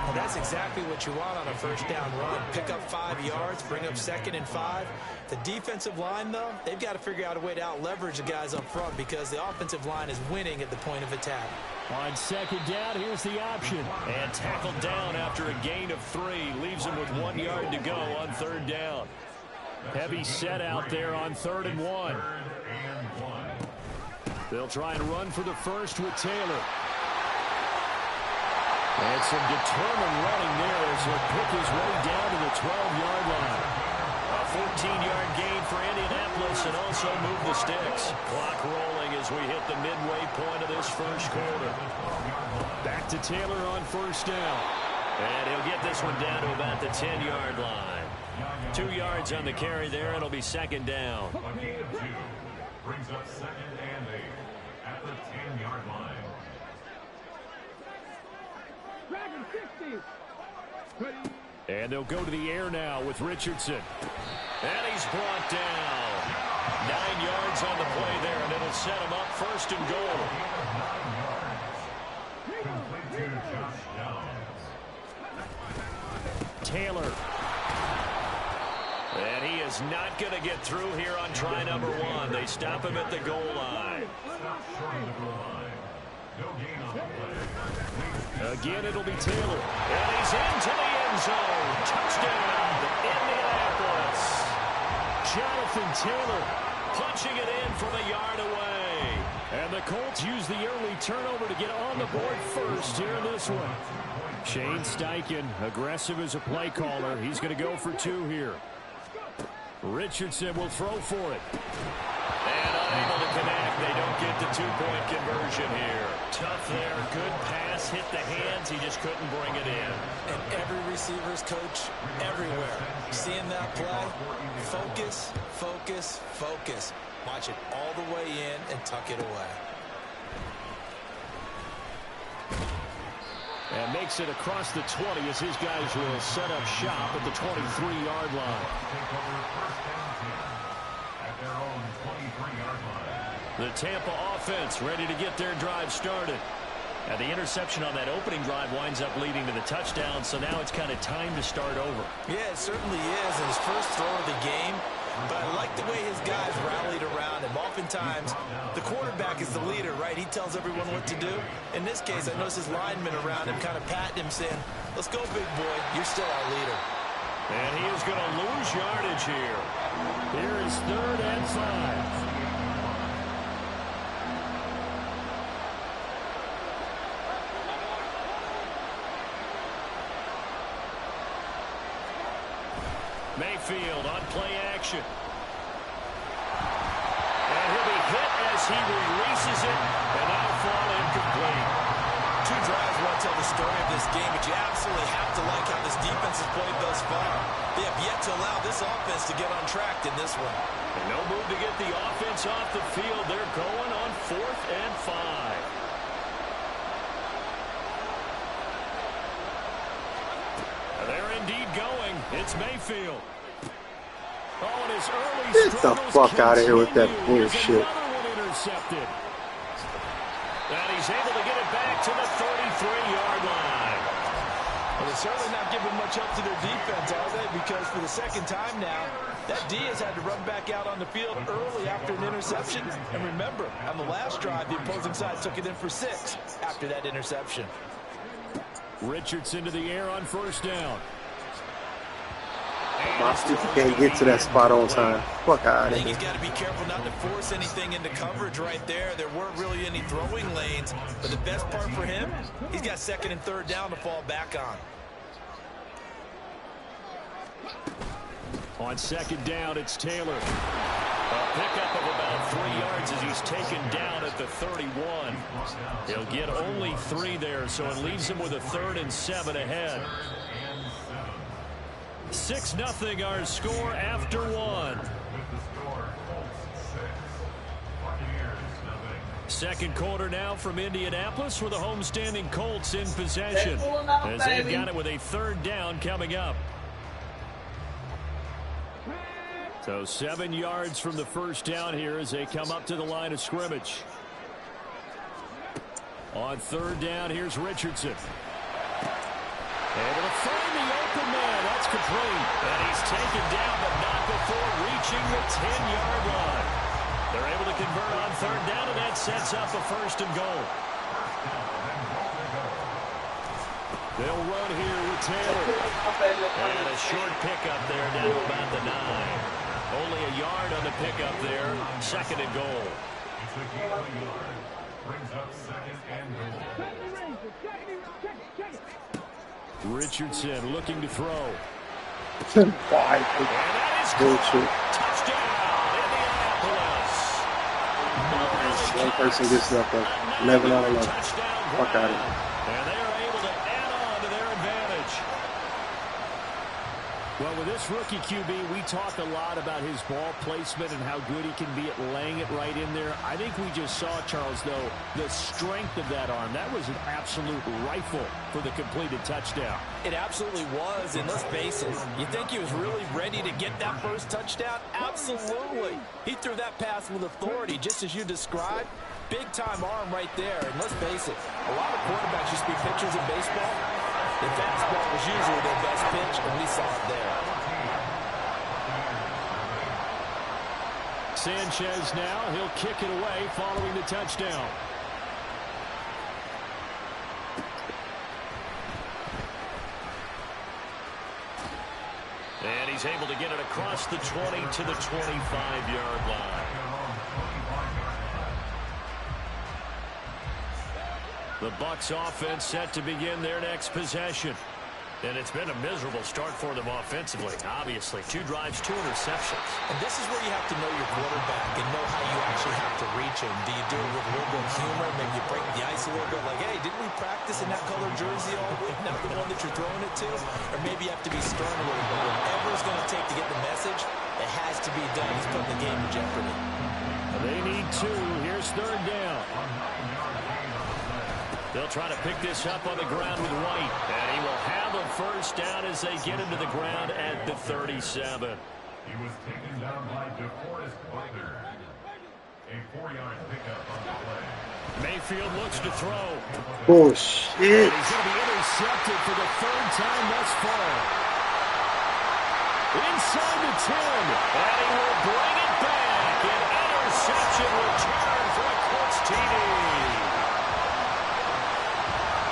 Well, that's exactly what you want on a first down run. Pick up 5 yards, bring up 2nd and 5. The defensive line, though, they've got to figure out a way to out-leverage the guys up front because the offensive line is winning at the point of attack. On 2nd down, here's the option. And tackled down after a gain of 3. Leaves him with 1 yard to go on 3rd down. Heavy set out there on 3rd and 1. They'll try and run for the first with Taylor. And some determined running there as he'll pick his way down to the 12-yard line. A 14-yard gain for Indianapolis and also move the sticks. Clock rolling as we hit the midway point of this first quarter. Back to Taylor on 1st down. And he'll get this one down to about the 10-yard line. 2 yards on the carry there. It'll be 2nd down. A gain of 2 brings up 2nd and 8 at the 10-yard line. And they'll go to the air now with Richardson. And he's brought down. 9 yards on the play there, and it'll set him up 1st and goal. Taylor. And he is not going to get through here on try number 1. They stop him at the goal line. Again, it'll be Taylor. And he's into the end zone. Touchdown, Indianapolis. Jonathan Taylor punching it in from a yard away. And the Colts use the early turnover to get on the board first here in this one. Shane Steichen, aggressive as a play caller. He's going to go for 2 here. Richardson will throw for it. And unable to connect. They don't get the 2-point conversion here. Tough there. Good pass. Hit the hands. He just couldn't bring it in. And every receiver's coach everywhere. Seeing that play, focus, focus, focus. Watch it all the way in and tuck it away. And makes it across the 20 as his guys will set up shop at the 23-yard line. The Tampa offense ready to get their drive started. And the interception on that opening drive winds up leading to the touchdown, so now it's kind of time to start over. Yeah, it certainly is. And his first throw of the game. But I like the way his guys rallied around him. Oftentimes, the quarterback is the leader, right? He tells everyone what to do. In this case, I noticed his linemen around him kind of patting him, saying, let's go, big boy. You're still our leader. And he is going to lose yardage here. Here is 3rd and 5. Mayfield on play action. And he'll be hit as he releases it, and that'll fall incomplete. 2 drives won't tell the story of this game, but you absolutely have to like how this defense has played thus far. They have yet to allow this offense to get on track in this one. And no move to get the offense off the field. They're going on 4th and 5. They're indeed going. It's Mayfield. Oh, and his early Get the fuck out of here with that bullshit. Another one intercepted. And he's able to get it back to the 33-yard line. Well, they're certainly not giving much help to their defense, are they? Because for the second time now, that D has had to run back out on the field early after an interception. And remember, on the last drive, the opposing side took it in for 6 after that interception. Richardson to the air on 1st down. My people can't get to that spot on time. Fuck out I of think here. he's got to be careful not to force anything into coverage right there. There weren't really any throwing lanes, but the best part for him, he's got 2nd and 3rd down to fall back on. On 2nd down, it's Taylor. A pickup of about 3 yards as he's taken down at the 31. He'll get only 3 there, so it leaves him with a 3rd and 7 ahead. 6-0 our score after 1. Second quarter now from Indianapolis with the homestanding Colts in possession as they've got it with a 3rd down coming up. So 7 yards from the 1st down here as they come up to the line of scrimmage. On 3rd down, here's Richardson. Able to find the open man. That's complete. And he's taken down, but not before reaching the 10-yard line. They're able to convert on 3rd down, and that sets up a 1st and goal. They'll run here with Taylor. And a short pickup there down to about the 9. Only a yard on the pickup there. 2nd and goal. Brings up 2nd and goal. Richardson looking to throw. Why? And that is Bullshit. touchdown, Indianapolis. One person gets up there. 11 out of 11. Fuck out of here. And they are able to add on to their advantage. Well, with this rookie QB, we talk a lot about his ball placement and how good he can be at laying it right in there. I think we just saw, Charles, though, the strength of that arm. That was an absolute rifle for the completed touchdown. It absolutely was, and let's face it, you think he was really ready to get that first touchdown? Absolutely. He threw that pass with authority, just as you described. Big-time arm right there, and let's face it, a lot of quarterbacks used to be pitchers in baseball. The fastball was usually their best pitch, and we saw it there. Sanchez now, he'll kick it away following the touchdown. And he's able to get it across the 20 to the 25-yard line. The Bucs offense set to begin their next possession. And it's been a miserable start for them offensively, obviously. 2 drives, 2 interceptions. And this is where you have to know your quarterback and know how you actually have to reach him. Do you do it with a little bit of humor? Maybe you break the ice a little bit like, hey, didn't we practice in that color jersey all week? Not the one that you're throwing it to? Or maybe you have to be stern a little bit. Whatever it's going to take to get the message, it has to be done. He's putting the game in jeopardy. They need 2. Here's 3rd down. They'll try to pick this up on the ground with White. And he will have a 1st down as they get him to the ground at the 37. He was taken down by DeForest Buckner. A 4-yard pickup on the play. Mayfield looks to throw. Bullshit. And he's going to be intercepted for the 3rd time thus far. Inside the 10. And he will bring it back. An interception return for a Colts TD.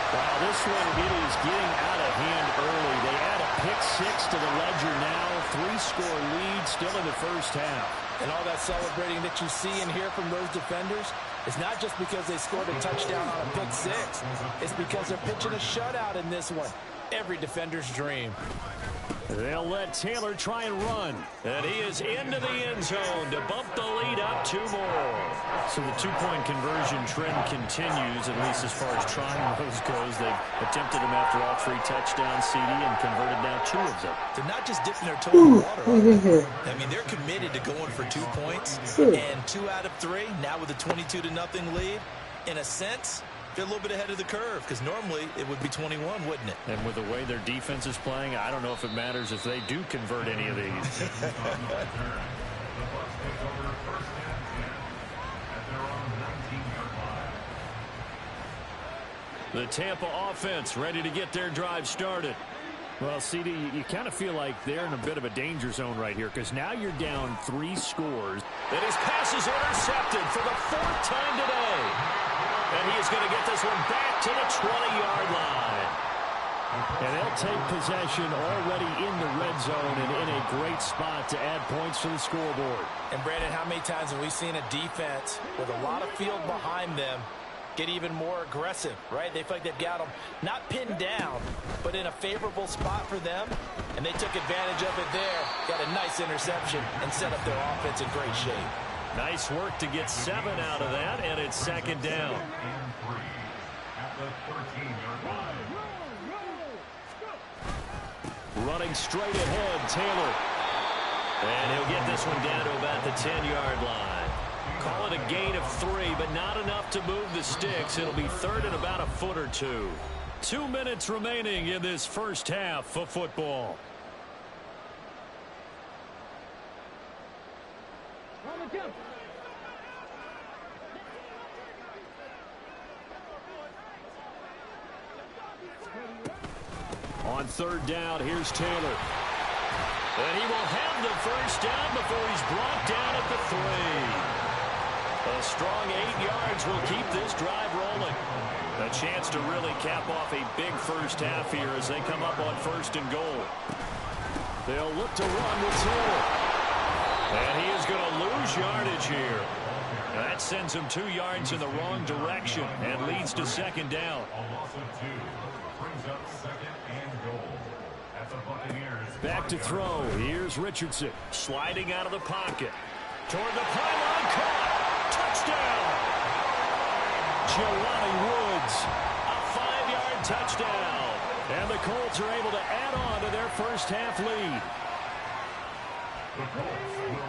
Wow, this one, it is getting out of hand early. They add a pick six to the ledger now. 3-score lead still in the first half. And all that celebrating that you see and hear from those defenders is not just because they scored a touchdown on a pick six. It's because they're pitching a shutout in this one. Every defender's dream. They'll let Taylor try and run. And he is into the end zone to bump the lead up 2 more. So the 2-point conversion trend continues, at least as far as trying those goes. They've attempted them after all 3 touchdowns, CD, and converted now 2 of them. They're not just dipping their toe in the water. I mean, they're committed to going for 2 points. And 2 out of 3, now with a 22-0 lead, in a sense, they're a little bit ahead of the curve, because normally it would be 21, wouldn't it? And with the way their defense is playing, I don't know if it matters if they do convert any of these. The Tampa offense ready to get their drive started. Well, CD, you kind of feel like they're in a bit of a danger zone right here, because now you're down 3 scores. And his pass is intercepted for the 4th time today. And he is going to get this one back to the 20-yard line. And they'll take possession already in the red zone and in a great spot to add points to the scoreboard. And, Brandon, how many times have we seen a defense with a lot of field behind them get even more aggressive, right? They feel like they've got them not pinned down, but in a favorable spot for them. And they took advantage of it there, got a nice interception, and set up their offense in great shape. Nice work to get 7 out of that, and it's 2nd down. Running straight ahead, Taylor. And he'll get this one down to about the 10-yard line. Call it a gain of 3, but not enough to move the sticks. It'll be 3rd and about a foot or 2. 2 minutes remaining in this first half of football. On 3rd down, here's Taylor. And he will have the first down before he's brought down at the 3. A strong 8 yards will keep this drive rolling. A chance to really cap off a big first half here as they come up on 1st and goal. They'll look to run with Taylor. And he is going to lose yardage here. That sends him 2 yards in the wrong direction and leads to 2nd down. Back to throw. Here's Richardson. Sliding out of the pocket. Toward the pylon. Caught. Touchdown. Jelani Woods. A 5-yard touchdown. And the Colts are able to add on to their first half lead.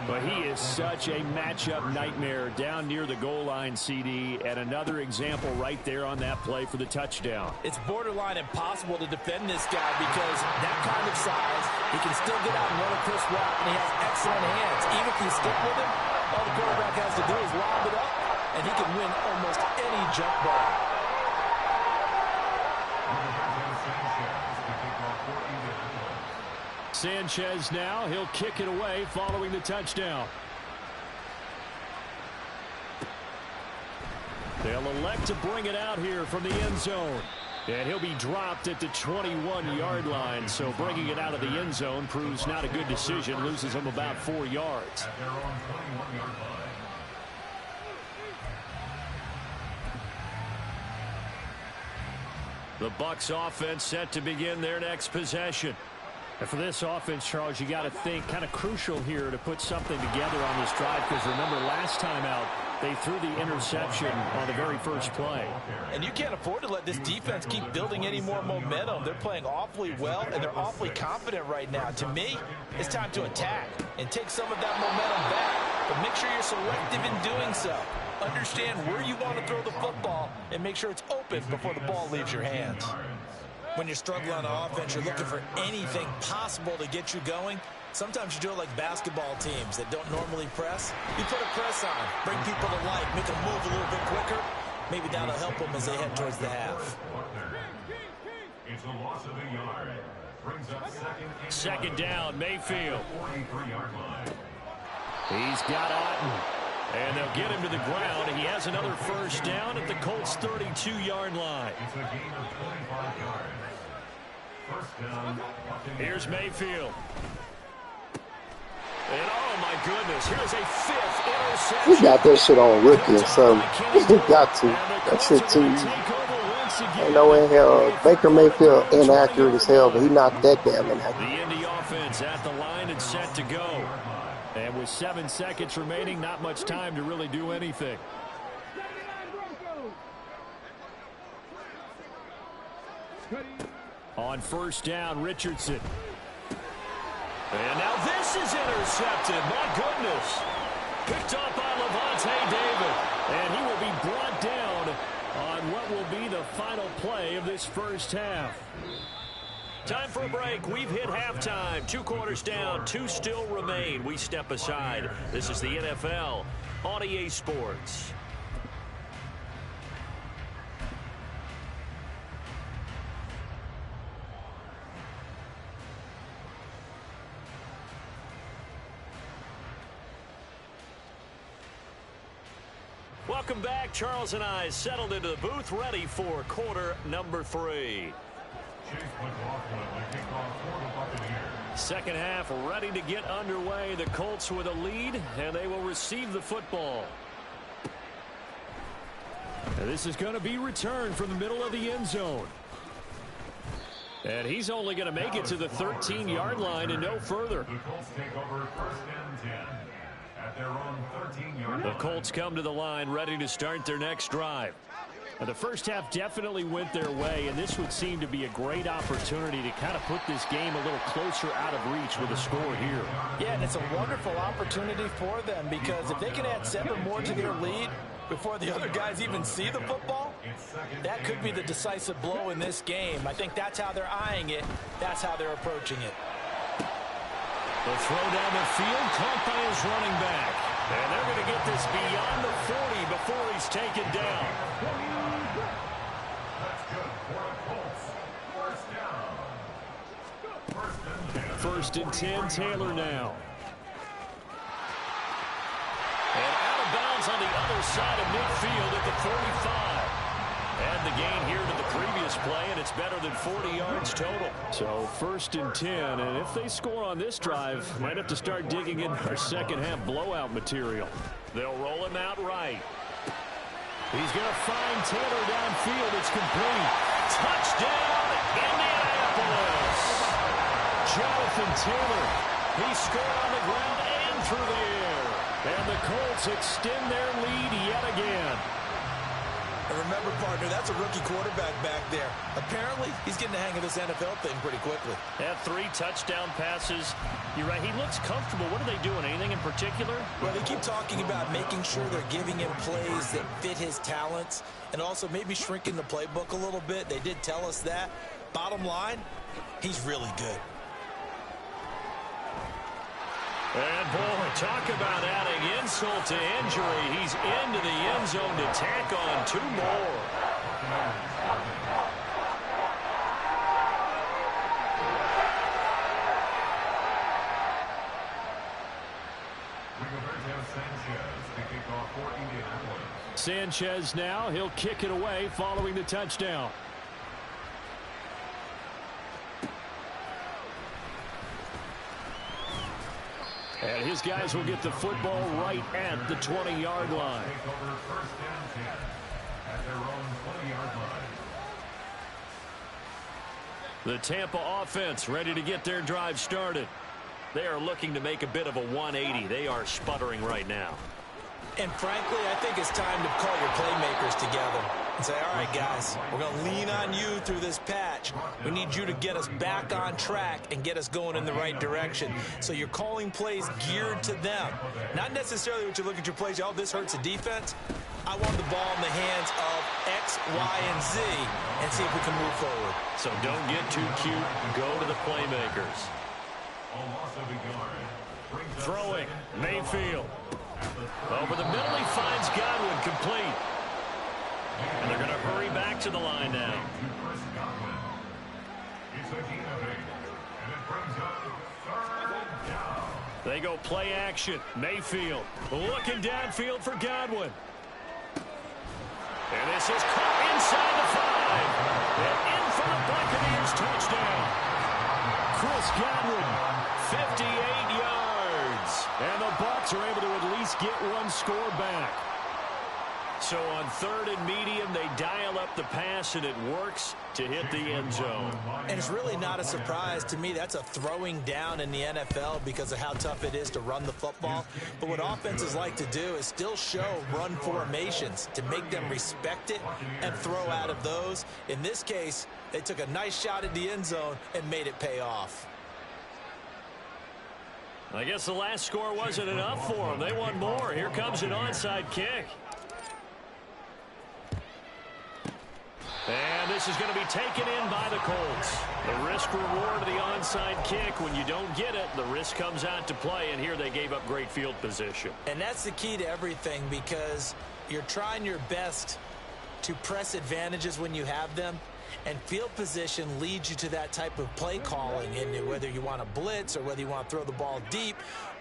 But he is such a matchup nightmare down near the goal line, CD, and another example right there on that play for the touchdown. It's borderline impossible to defend this guy because that kind of size, he can still get out and run a crisp route, and he has excellent hands. Even if you stick with him, all the quarterback has to do is lob it up, and he can win almost any jump ball. Sanchez now, he'll kick it away following the touchdown. They'll elect to bring it out here from the end zone. And he'll be dropped at the 21-yard line, so bringing it out of the end zone proves not a good decision, loses him about 4 yards. The Bucs offense set to begin their next possession. And for this offense, Charles, you got to think kind of crucial here to put something together on this drive, because remember last time out they threw the interception on the very first play. And you can't afford to let this defense keep building any more momentum. They're playing awfully well, and they're awfully confident right now. To me, it's time to attack and take some of that momentum back. But make sure you're selective in doing so. Understand where you want to throw the football and make sure it's open before the ball leaves your hands. When you're struggling on offense, you're looking for anything possible to get you going. Sometimes you do it like basketball teams that don't normally press. You put a press on, bring people to life, make them move a little bit quicker. Maybe that'll help them as they head towards the half. It's a loss of a yard. Brings up second down, Mayfield. 43-yard line. He's got Otten. And they'll get him to the ground. And he has another first down at the Colts' 32-yard line. It's a gain of 25 yards. First down, Buccaneers. Here's Mayfield. And oh my goodness, here's a 5th interception. He got that shit on rookie or something. He got to. That shit too easy. Ain't no way in hell. Baker Mayfield inaccurate as hell, but he not that damn inaccurate. The Indy offense at the line and set to go. And with 7 seconds remaining, not much time to really do anything. On first down, Richardson. And now this is intercepted. My goodness. Picked up by Lavonte David. And he will be brought down on what will be the final play of this first half. Time for a break. We've hit halftime. 2 quarters down. 2 still remain. We step aside. This is the NFL on EA Sports. Welcome back. Charles and I settled into the booth, ready for quarter number 3. Second half ready to get underway. The Colts with a lead, and they will receive the football. And this is going to be returned from the middle of the end zone. And he's only going to make it to the 13-yard line and no further. The Colts take over first and 10 at their own 13-yard line. The Colts come to the line ready to start their next drive. Now, the first half definitely went their way, and this would seem to be a great opportunity to kind of put this game a little closer out of reach with a score here. Yeah, and it's a wonderful opportunity for them because if they can add 7 more to their lead before the other guys even see the football, that could be the decisive blow in this game. I think that's how they're eyeing it. That's how they're approaching it. The throw down the field, caught by his running back. And they're going to get this beyond the 40 before he's taken down. That's good for the Colts. First down. 1st and 10, Taylor now. And out of bounds on the other side of midfield at the 45. And the gain here to the previous play, and it's better than 40 yards total. So 1st and 10, and if they score on this drive, might have to start digging in our second half blowout material. They'll roll him out right. He's going to find Taylor downfield. It's complete. Touchdown, Indianapolis. Jonathan Taylor. He scored on the ground and through the air. And the Colts extend their lead yet again. And remember, partner, that's a rookie quarterback back there. Apparently, he's getting the hang of this NFL thing pretty quickly. Had 3 touchdown passes. You're right, he looks comfortable. What are they doing? Anything in particular? Well, they keep talking about making sure they're giving him plays that fit his talents and also maybe shrinking the playbook a little bit. They did tell us that. Bottom line, he's really good. And, boy, talk about adding insult to injury. He's into the end zone to tack on 2 more. Sanchez now. He'll kick it away following the touchdown. And his guys will get the football right at the 20-yard line. The Tampa offense ready to get their drive started. They are looking to make a bit of a 180. They are sputtering right now. And frankly, I think it's time to call your playmakers together and say, all right, guys, we're going to lean on you through this patch. We need you to get us back on track and get us going in the right direction. So you're calling plays geared to them. Not necessarily what you look at your plays, oh, this hurts the defense. I want the ball in the hands of X, Y, and Z and see if we can move forward. So don't get too cute. Go to the playmakers. Throwing, Mayfield. Over the middle, he finds Godwin complete. And they're going to hurry back to the line now. They go play action. Mayfield looking downfield for Godwin. And this is caught inside the 5. And in for the Buccaneers touchdown. touchdown. Chris Godwin, 58 yards. And the Bucs are able to at least get one score back. So on 3rd and medium, they dial up the pass, and it works to hit the end zone. And it's really not a surprise to me. That's a throwing down in the NFL because of how tough it is to run the football. But what offenses like to do is still show run formations to make them respect it and throw out of those. In this case, they took a nice shot at the end zone and made it pay off. I guess the last score wasn't enough for them. They want more. Here comes an onside kick. And this is going to be taken in by the Colts. The risk-reward of the onside kick. When you don't get it, the risk comes out to play, and here they gave up great field position. And that's the key to everything, because you're trying your best to press advantages when you have them, and field position leads you to that type of play calling, and whether you want to blitz or whether you want to throw the ball deep,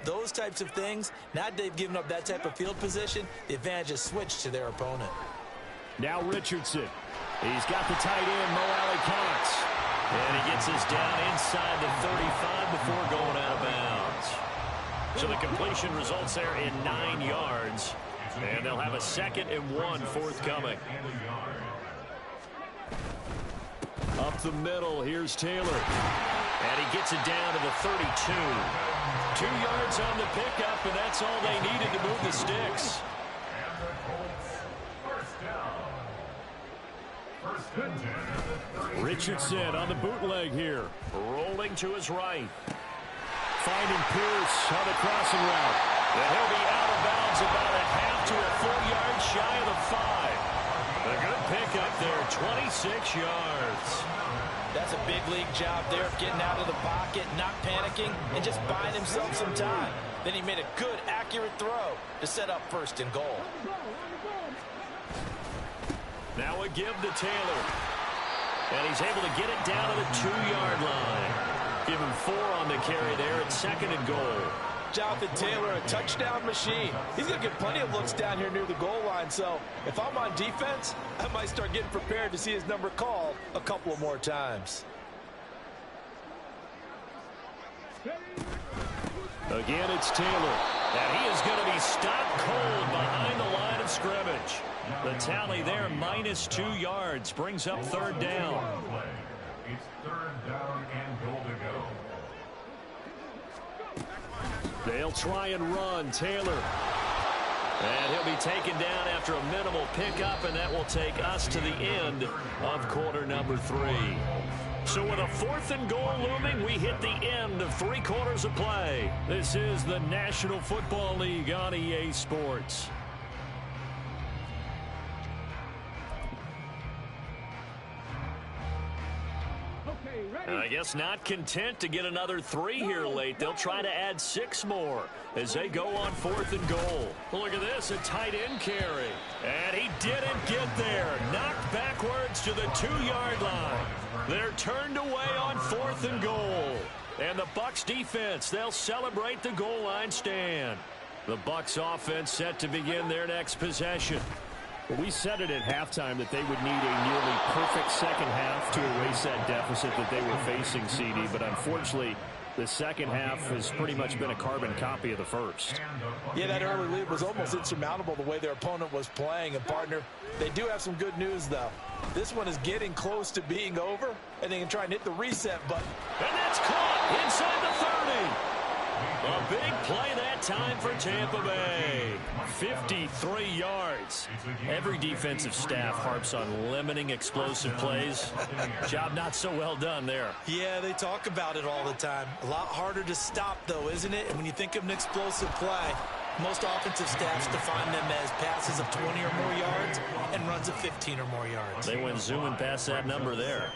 those types of things. Now they've given up that type of field position, the advantage is switched to their opponent. Now Richardson. He's got the tight end, Mo Alley-Cox. And he gets us down inside the 35 before going out of bounds. So the completion results there in 9 yards. And they'll have a 2nd and 1 forthcoming. Up the middle, here's Taylor. And he gets it down to the 32. 2 yards on the pickup, and that's all they needed to move the sticks. Richardson on the bootleg here. Rolling to his right. Finding Pierce on the crossing route. And he'll be out of bounds about a half to a full yard shy of the 5. A good pickup there, 26 yards. That's a big league job there of getting out of the pocket, not panicking, and just buying himself some time. Then he made a good, accurate throw to set up 1st and goal. Now a give to Taylor. And he's able to get it down to the 2-yard line. Give him 4 on the carry there at 2nd and goal. Jonathan Taylor, a touchdown machine. He's going to get plenty of looks down here near the goal line. So if I'm on defense, I might start getting prepared to see his number called a couple of more times. Again, it's Taylor. And he is going to be stopped cold behind the line of scrimmage. The tally there, -2 yards, brings up 3rd down. It's 3rd down and goal to go. They'll try and run. Taylor. And he'll be taken down after a minimal pickup, and that will take us to the end of quarter number 3. So with a 4th and goal looming, we hit the end of 3 quarters of play. This is the National Football League on EA Sports. I guess not content to get another 3 here late. They'll try to add 6 more as they go on 4th and goal. Look at this, a tight end carry. And he didn't get there. Knocked backwards to the 2-yard line. They're turned away on 4th and goal. And the Bucs defense, they'll celebrate the goal line stand. The Bucs offense set to begin their next possession. Well, we said it at halftime that they would need a nearly perfect second half to erase that deficit that they were facing, CD. But unfortunately, the second half has pretty much been a carbon copy of the first. Yeah, that early lead was almost insurmountable the way their opponent was playing. And, partner, they do have some good news, though. This one is getting close to being over, and they can try and hit the reset button. And that's caught inside the 30. A big play that time for Tampa Bay. 53 yards. Every defensive staff harps on limiting explosive plays. Job not so well done there. Yeah, they talk about it all the time. A lot harder to stop, though, isn't it? And when you think of an explosive play, most offensive staffs define them as passes of 20 or more yards and runs of 15 or more yards. They went zooming past that number there.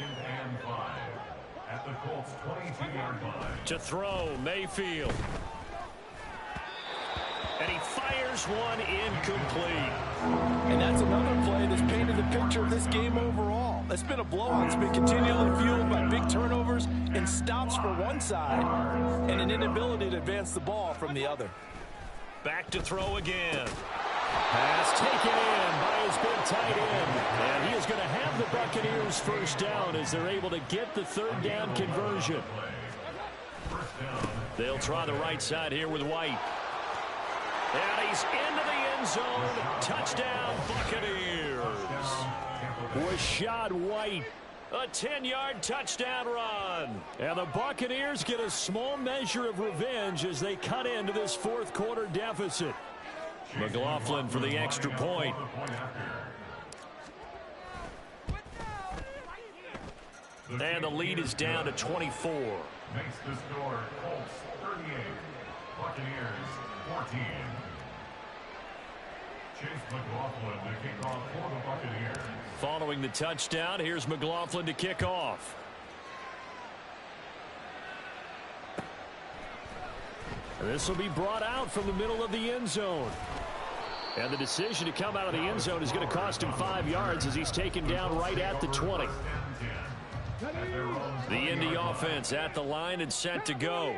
At the Colts 22-yard line. To throw, Mayfield. And he fires one incomplete. And that's another play that's painted the picture of this game overall. It's been a blowout. It's been continually fueled by big turnovers and stops for one side and an inability to advance the ball from the other. Back to throw again. Pass taken in by his big tight end. And he is going to have the Buccaneers first down as they're able to get the third down conversion. They'll try the right side here with White. And he's into the end zone. Touchdown, Buccaneers. Rachaad White. A 10-yard touchdown run. And the Buccaneers get a small measure of revenge as they cut into this fourth quarter deficit. McLaughlin for the extra point. And the lead is down to 24. Makes the score Colts 38, Buccaneers 14. Chase McLaughlin to kick off for the Buccaneers. Following the touchdown, here's McLaughlin to kick off. And this will be brought out from the middle of the end zone. And the decision to come out of the end zone is going to cost him 5 yards as he's taken down right at the 20. The Indy offense at the line and set to go.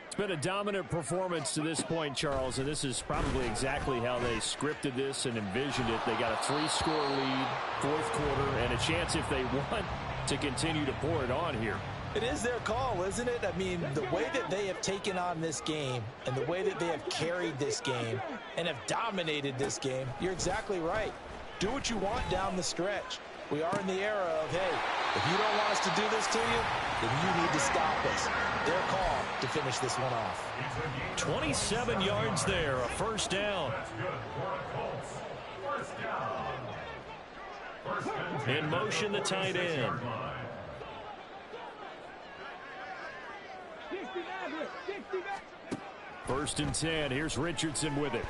It's been a dominant performance to this point, Charles, and this is probably exactly how they scripted this and envisioned it. They got a 3-score lead, fourth quarter, and a chance if they want to continue to pour it on here. It is their call, isn't it? I mean, the way that they have taken on this game and the way that they have carried this game and have dominated this game, you're exactly right. Do what you want down the stretch. We are in the era of, hey, if you don't want us to do this to you, then you need to stop us. Their call to finish this one off. 27 yards there, a first down. In motion, the tight end. First and 10. Here's Richardson with it.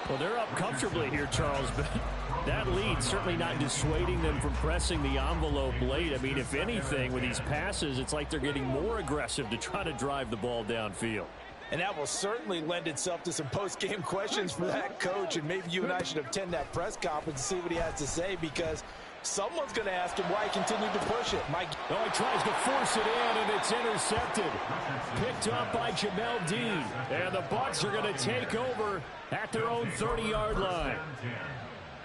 Well, they're up comfortably here, Charles, but that lead certainly not dissuading them from pressing the envelope late. I mean, if anything, with these passes, it's like they're getting more aggressive to try to drive the ball downfield. And that will certainly lend itself to some post-game questions for that coach, and maybe you and I should attend that press conference and see what he has to say, because someone's going to ask him why he continued to push it. Oh, he tries to force it in, and it's intercepted. Picked up by Jamel Dean. And the Bucs are going to take over at their own 30-yard line.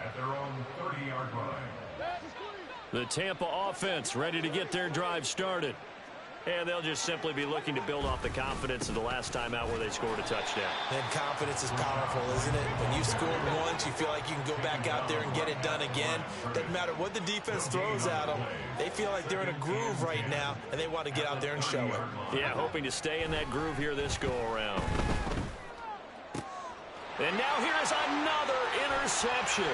At their own 30-yard line. The Tampa offense ready to get their drive started. And they'll just simply be looking to build off the confidence of the last time out where they scored a touchdown. And confidence is powerful, isn't it? When you scored once, you feel like you can go back out there and get it done again. Doesn't matter what the defense throws at them. They feel like they're in a groove right now, and they want to get out there and show it. Yeah, hoping to stay in that groove here this go-around. And now here's another interception.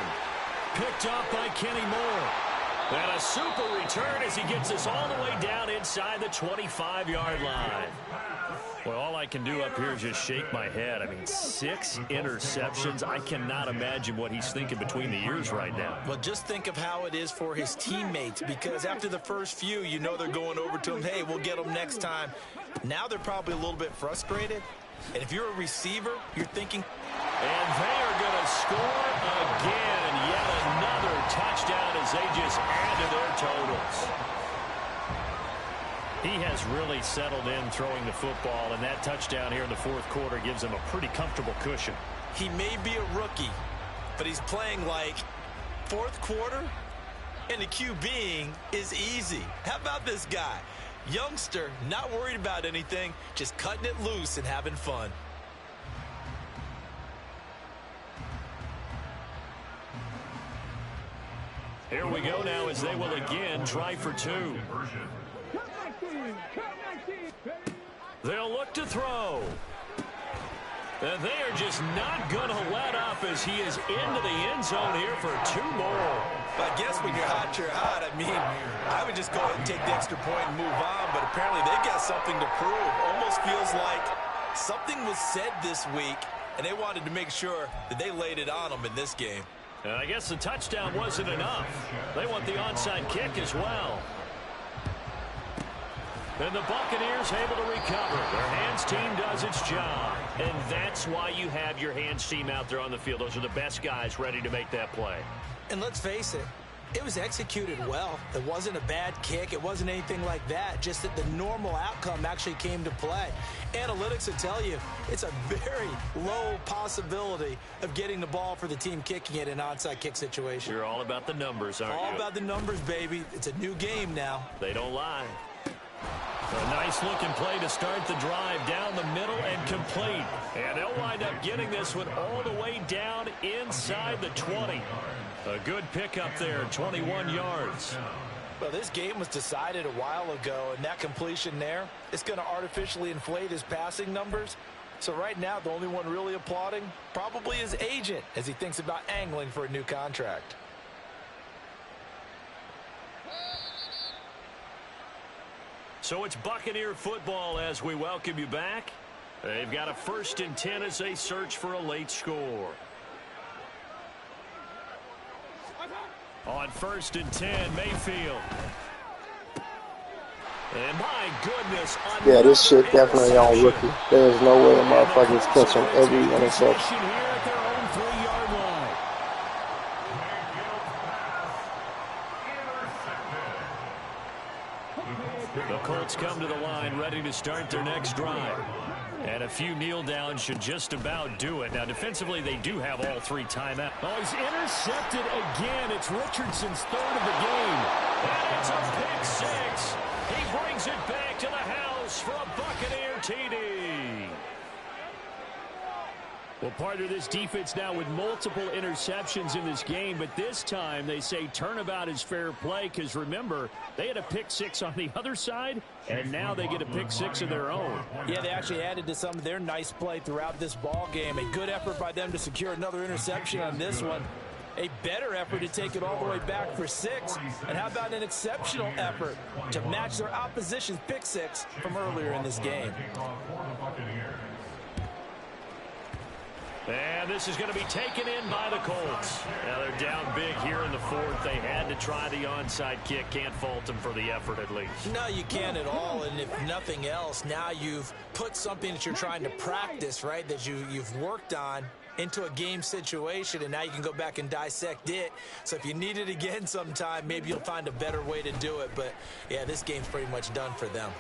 Picked up by Kenny Moore. And a super return as he gets us all the way down inside the 25-yard line. Well, all I can do up here is just shake my head. I mean, 6 interceptions. I cannot imagine what he's thinking between the ears right now. Well, just think of how it is for his teammates, because after the first few, you know they're going over to him, hey, we'll get them next time. Now they're probably a little bit frustrated. And if you're a receiver, you're thinking. And they are going to score again. Yet another touchdown as they just add to their totals. He has really settled in throwing the football, and that touchdown here in the fourth quarter gives him a pretty comfortable cushion. He may be a rookie, but he's playing like fourth quarter, and the QBing is easy. How about this guy? Youngster, not worried about anything, just cutting it loose and having fun. Here we go now as they will again try for 2. They'll look to throw. And they are just not going to let up as he is into the end zone here for 2 more. I guess when you're hot, you're hot. I mean, I would just go ahead and take the extra point and move on, but apparently they've got something to prove. Almost feels like something was said this week, and they wanted to make sure that they laid it on them in this game. And I guess the touchdown wasn't enough. They want the onside kick as well. And the Buccaneers able to recover. Their hands team does its job. And that's why you have your hands team out there on the field. Those are the best guys ready to make that play. And let's face it, It was executed well. It wasn't a bad kick. It wasn't anything like that. Just that the normal outcome actually came to play. Analytics will tell you it's a very low possibility of getting the ball for the team kicking it in an onside kick situation. You're all about the numbers, aren't you? All about the numbers, baby. It's a new game now. They don't lie. A nice looking play to start the drive down the middle and complete. And they'll wind up getting this one all the way down inside the 20. A good pickup there, 21 yards. Well, this game was decided a while ago, and that completion there is going to artificially inflate his passing numbers. So right now, the only one really applauding probably his agent as he thinks about angling for a new contract. So it's Buccaneer football as we welcome you back. They've got a 1st and 10 as they search for a late score. On 1st and 10, Mayfield. And my goodness. Yeah, this shit definitely on rookie. There's no way the motherfuckers catching every interception. Here at their own 3-yard line. The Colts come to the line ready to start their next drive. And a few kneel downs should just about do it. Now, defensively, they do have all 3 timeouts. Oh, he's intercepted again. It's Richardson's 3rd of the game. And it's a pick 6. He brings it back to the house for a Buccaneer TD. Well, part of this defense now with multiple interceptions in this game, but this time they say turnabout is fair play because, remember, they had a pick 6 on the other side, and now they get a pick 6 of their own. Yeah, they actually added to some of their nice play throughout this ball game. A good effort by them to secure another interception on this one. A better effort to take it all the way back for 6. And how about an exceptional effort to match their opposition's pick 6 from earlier in this game. And this is going to be taken in by the Colts. Now they're down big here in the 4th. They had to try the onside kick. Can't fault them for the effort at least. No, you can't at all. And if nothing else, now you've put something that you're trying to practice, right, that you've worked on into a game situation, and now you can go back and dissect it. So if you need it again sometime, maybe you'll find a better way to do it. But, yeah, this game's pretty much done for them.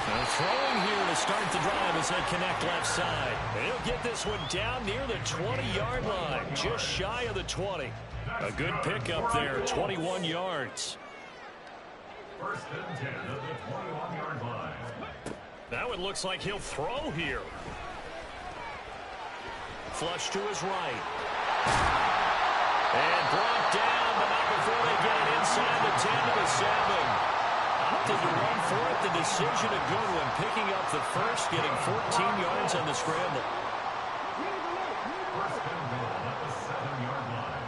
They're throwing here to start the drive as they connect left side. They'll get this one down near the 20-yard line, just shy of the 20. A good pickup there, 21 yards. 1st and 10 at the 21-yard line. That one looks like he'll throw here. Flush to his right. And brought down, but not before they get it inside the 10 to the 7. Opted to run for it. The decision a good one. Picking up the 1st, getting 14 yards on the scramble. 1st and goal at the 7-yard line.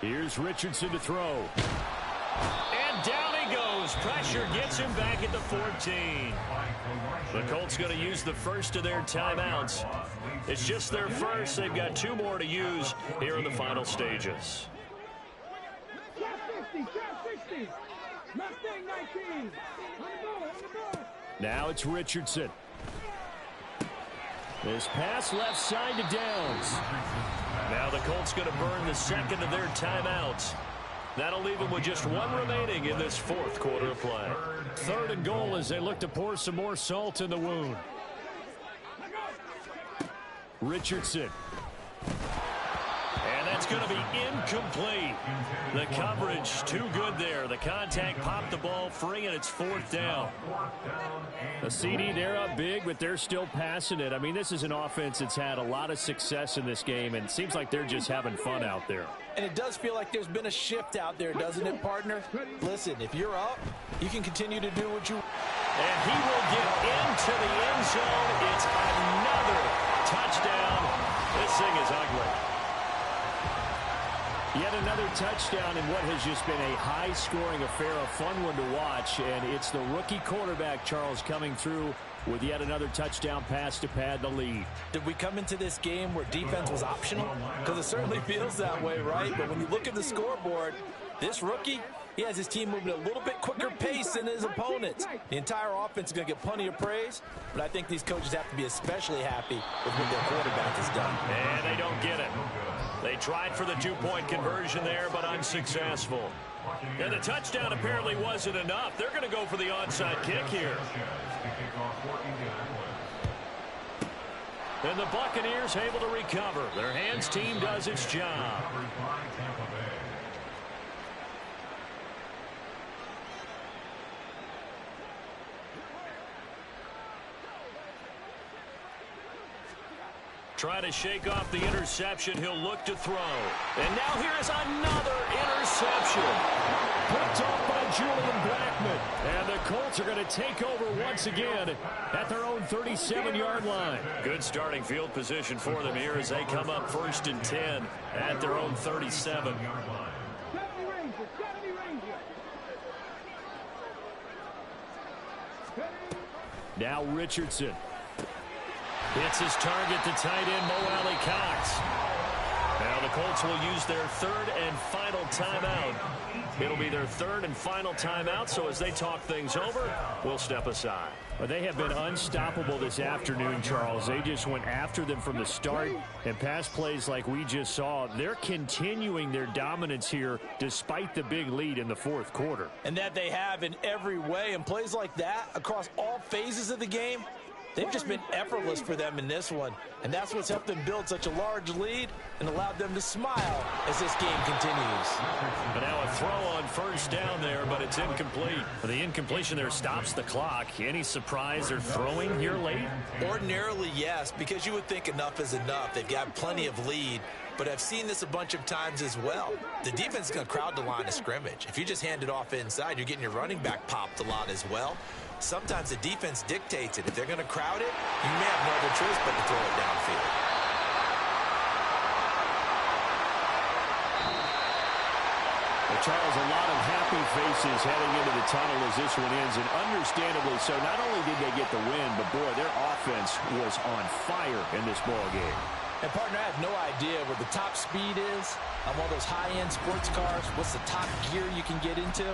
Here's Richardson to throw. And down he goes. Pressure gets him back at the 14. The Colts going to use the 1st of their timeouts. It's just their 1st. They've got 2 more to use here in the final stages. Now it's Richardson. This pass left side to Downs. Now the Colts going to burn the 2nd of their timeouts. That'll leave them with just 1 remaining in this 4th quarter of play. 3rd and goal as they look to pour some more salt in the wound. Richardson. And that's going to be incomplete. The coverage too good there. The contact popped the ball free, and it's 4th down. A CD, they're up big, but they're still passing it. I mean, this is an offense that's had a lot of success in this game, and it seems like they're just having fun out there. And it does feel like there's been a shift out there, doesn't it, partner? Listen, if you're up, you can continue to do what you... And he will get into the end zone. It's another touchdown. This thing is ugly. Yet another touchdown in what has just been a high-scoring affair, a fun one to watch. And it's the rookie quarterback, Charles, coming through with yet another touchdown pass to pad the lead. Did we come into this game where defense was optional? Because it certainly feels that way, right? But when you look at the scoreboard, this rookie, He has his team moving at a little bit quicker pace than his opponents. The entire offense is going to get plenty of praise, but I think these coaches have to be especially happy with what their quarterback has done. And they don't get it. They tried for the two-point conversion there, but unsuccessful. And the touchdown apparently wasn't enough. They're going to go for the onside kick here. And the Buccaneers able to recover. Their hands team does its job. Try to shake off the interception. He'll look to throw. And now here is another interception. Picked off by Julian Blackmon. And the Colts are going to take over once again at their own 37-yard line. Good starting field position for them here as they come up 1st and 10 at their own 37. Now Richardson. It's his target, the tight end, Mo Alley-Cox. Now the Colts will use their 3rd and final timeout. It'll be their 3rd and final timeout, so as they talk things over, we'll step aside. Well, they have been unstoppable this afternoon, Charles. They just went after them from the start, and pass plays like we just saw, they're continuing their dominance here despite the big lead in the 4th quarter. And that they have in every way, and plays like that across all phases of the game, they've just been effortless for them in this one. And that's what's helped them build such a large lead and allowed them to smile as this game continues. But now a throw on 1st down there, but it's incomplete. The incompletion there stops the clock. Any surprise they're throwing here late? Ordinarily, yes, because you would think enough is enough. They've got plenty of lead. But I've seen this a bunch of times as well. The defense is going to crowd the line of scrimmage. If you just hand it off inside, you're getting your running back popped a lot as well. Sometimes the defense dictates it. If they're going to crowd it, you may have no other choice but to throw it downfield. Well, Charles, a lot of happy faces heading into the tunnel as this one ends, and understandably so. Not only did they get the win, but boy, their offense was on fire in this ball game. And, partner, I have no idea what the top speed is on one of those high-end sports cars. What's the top gear you can get into?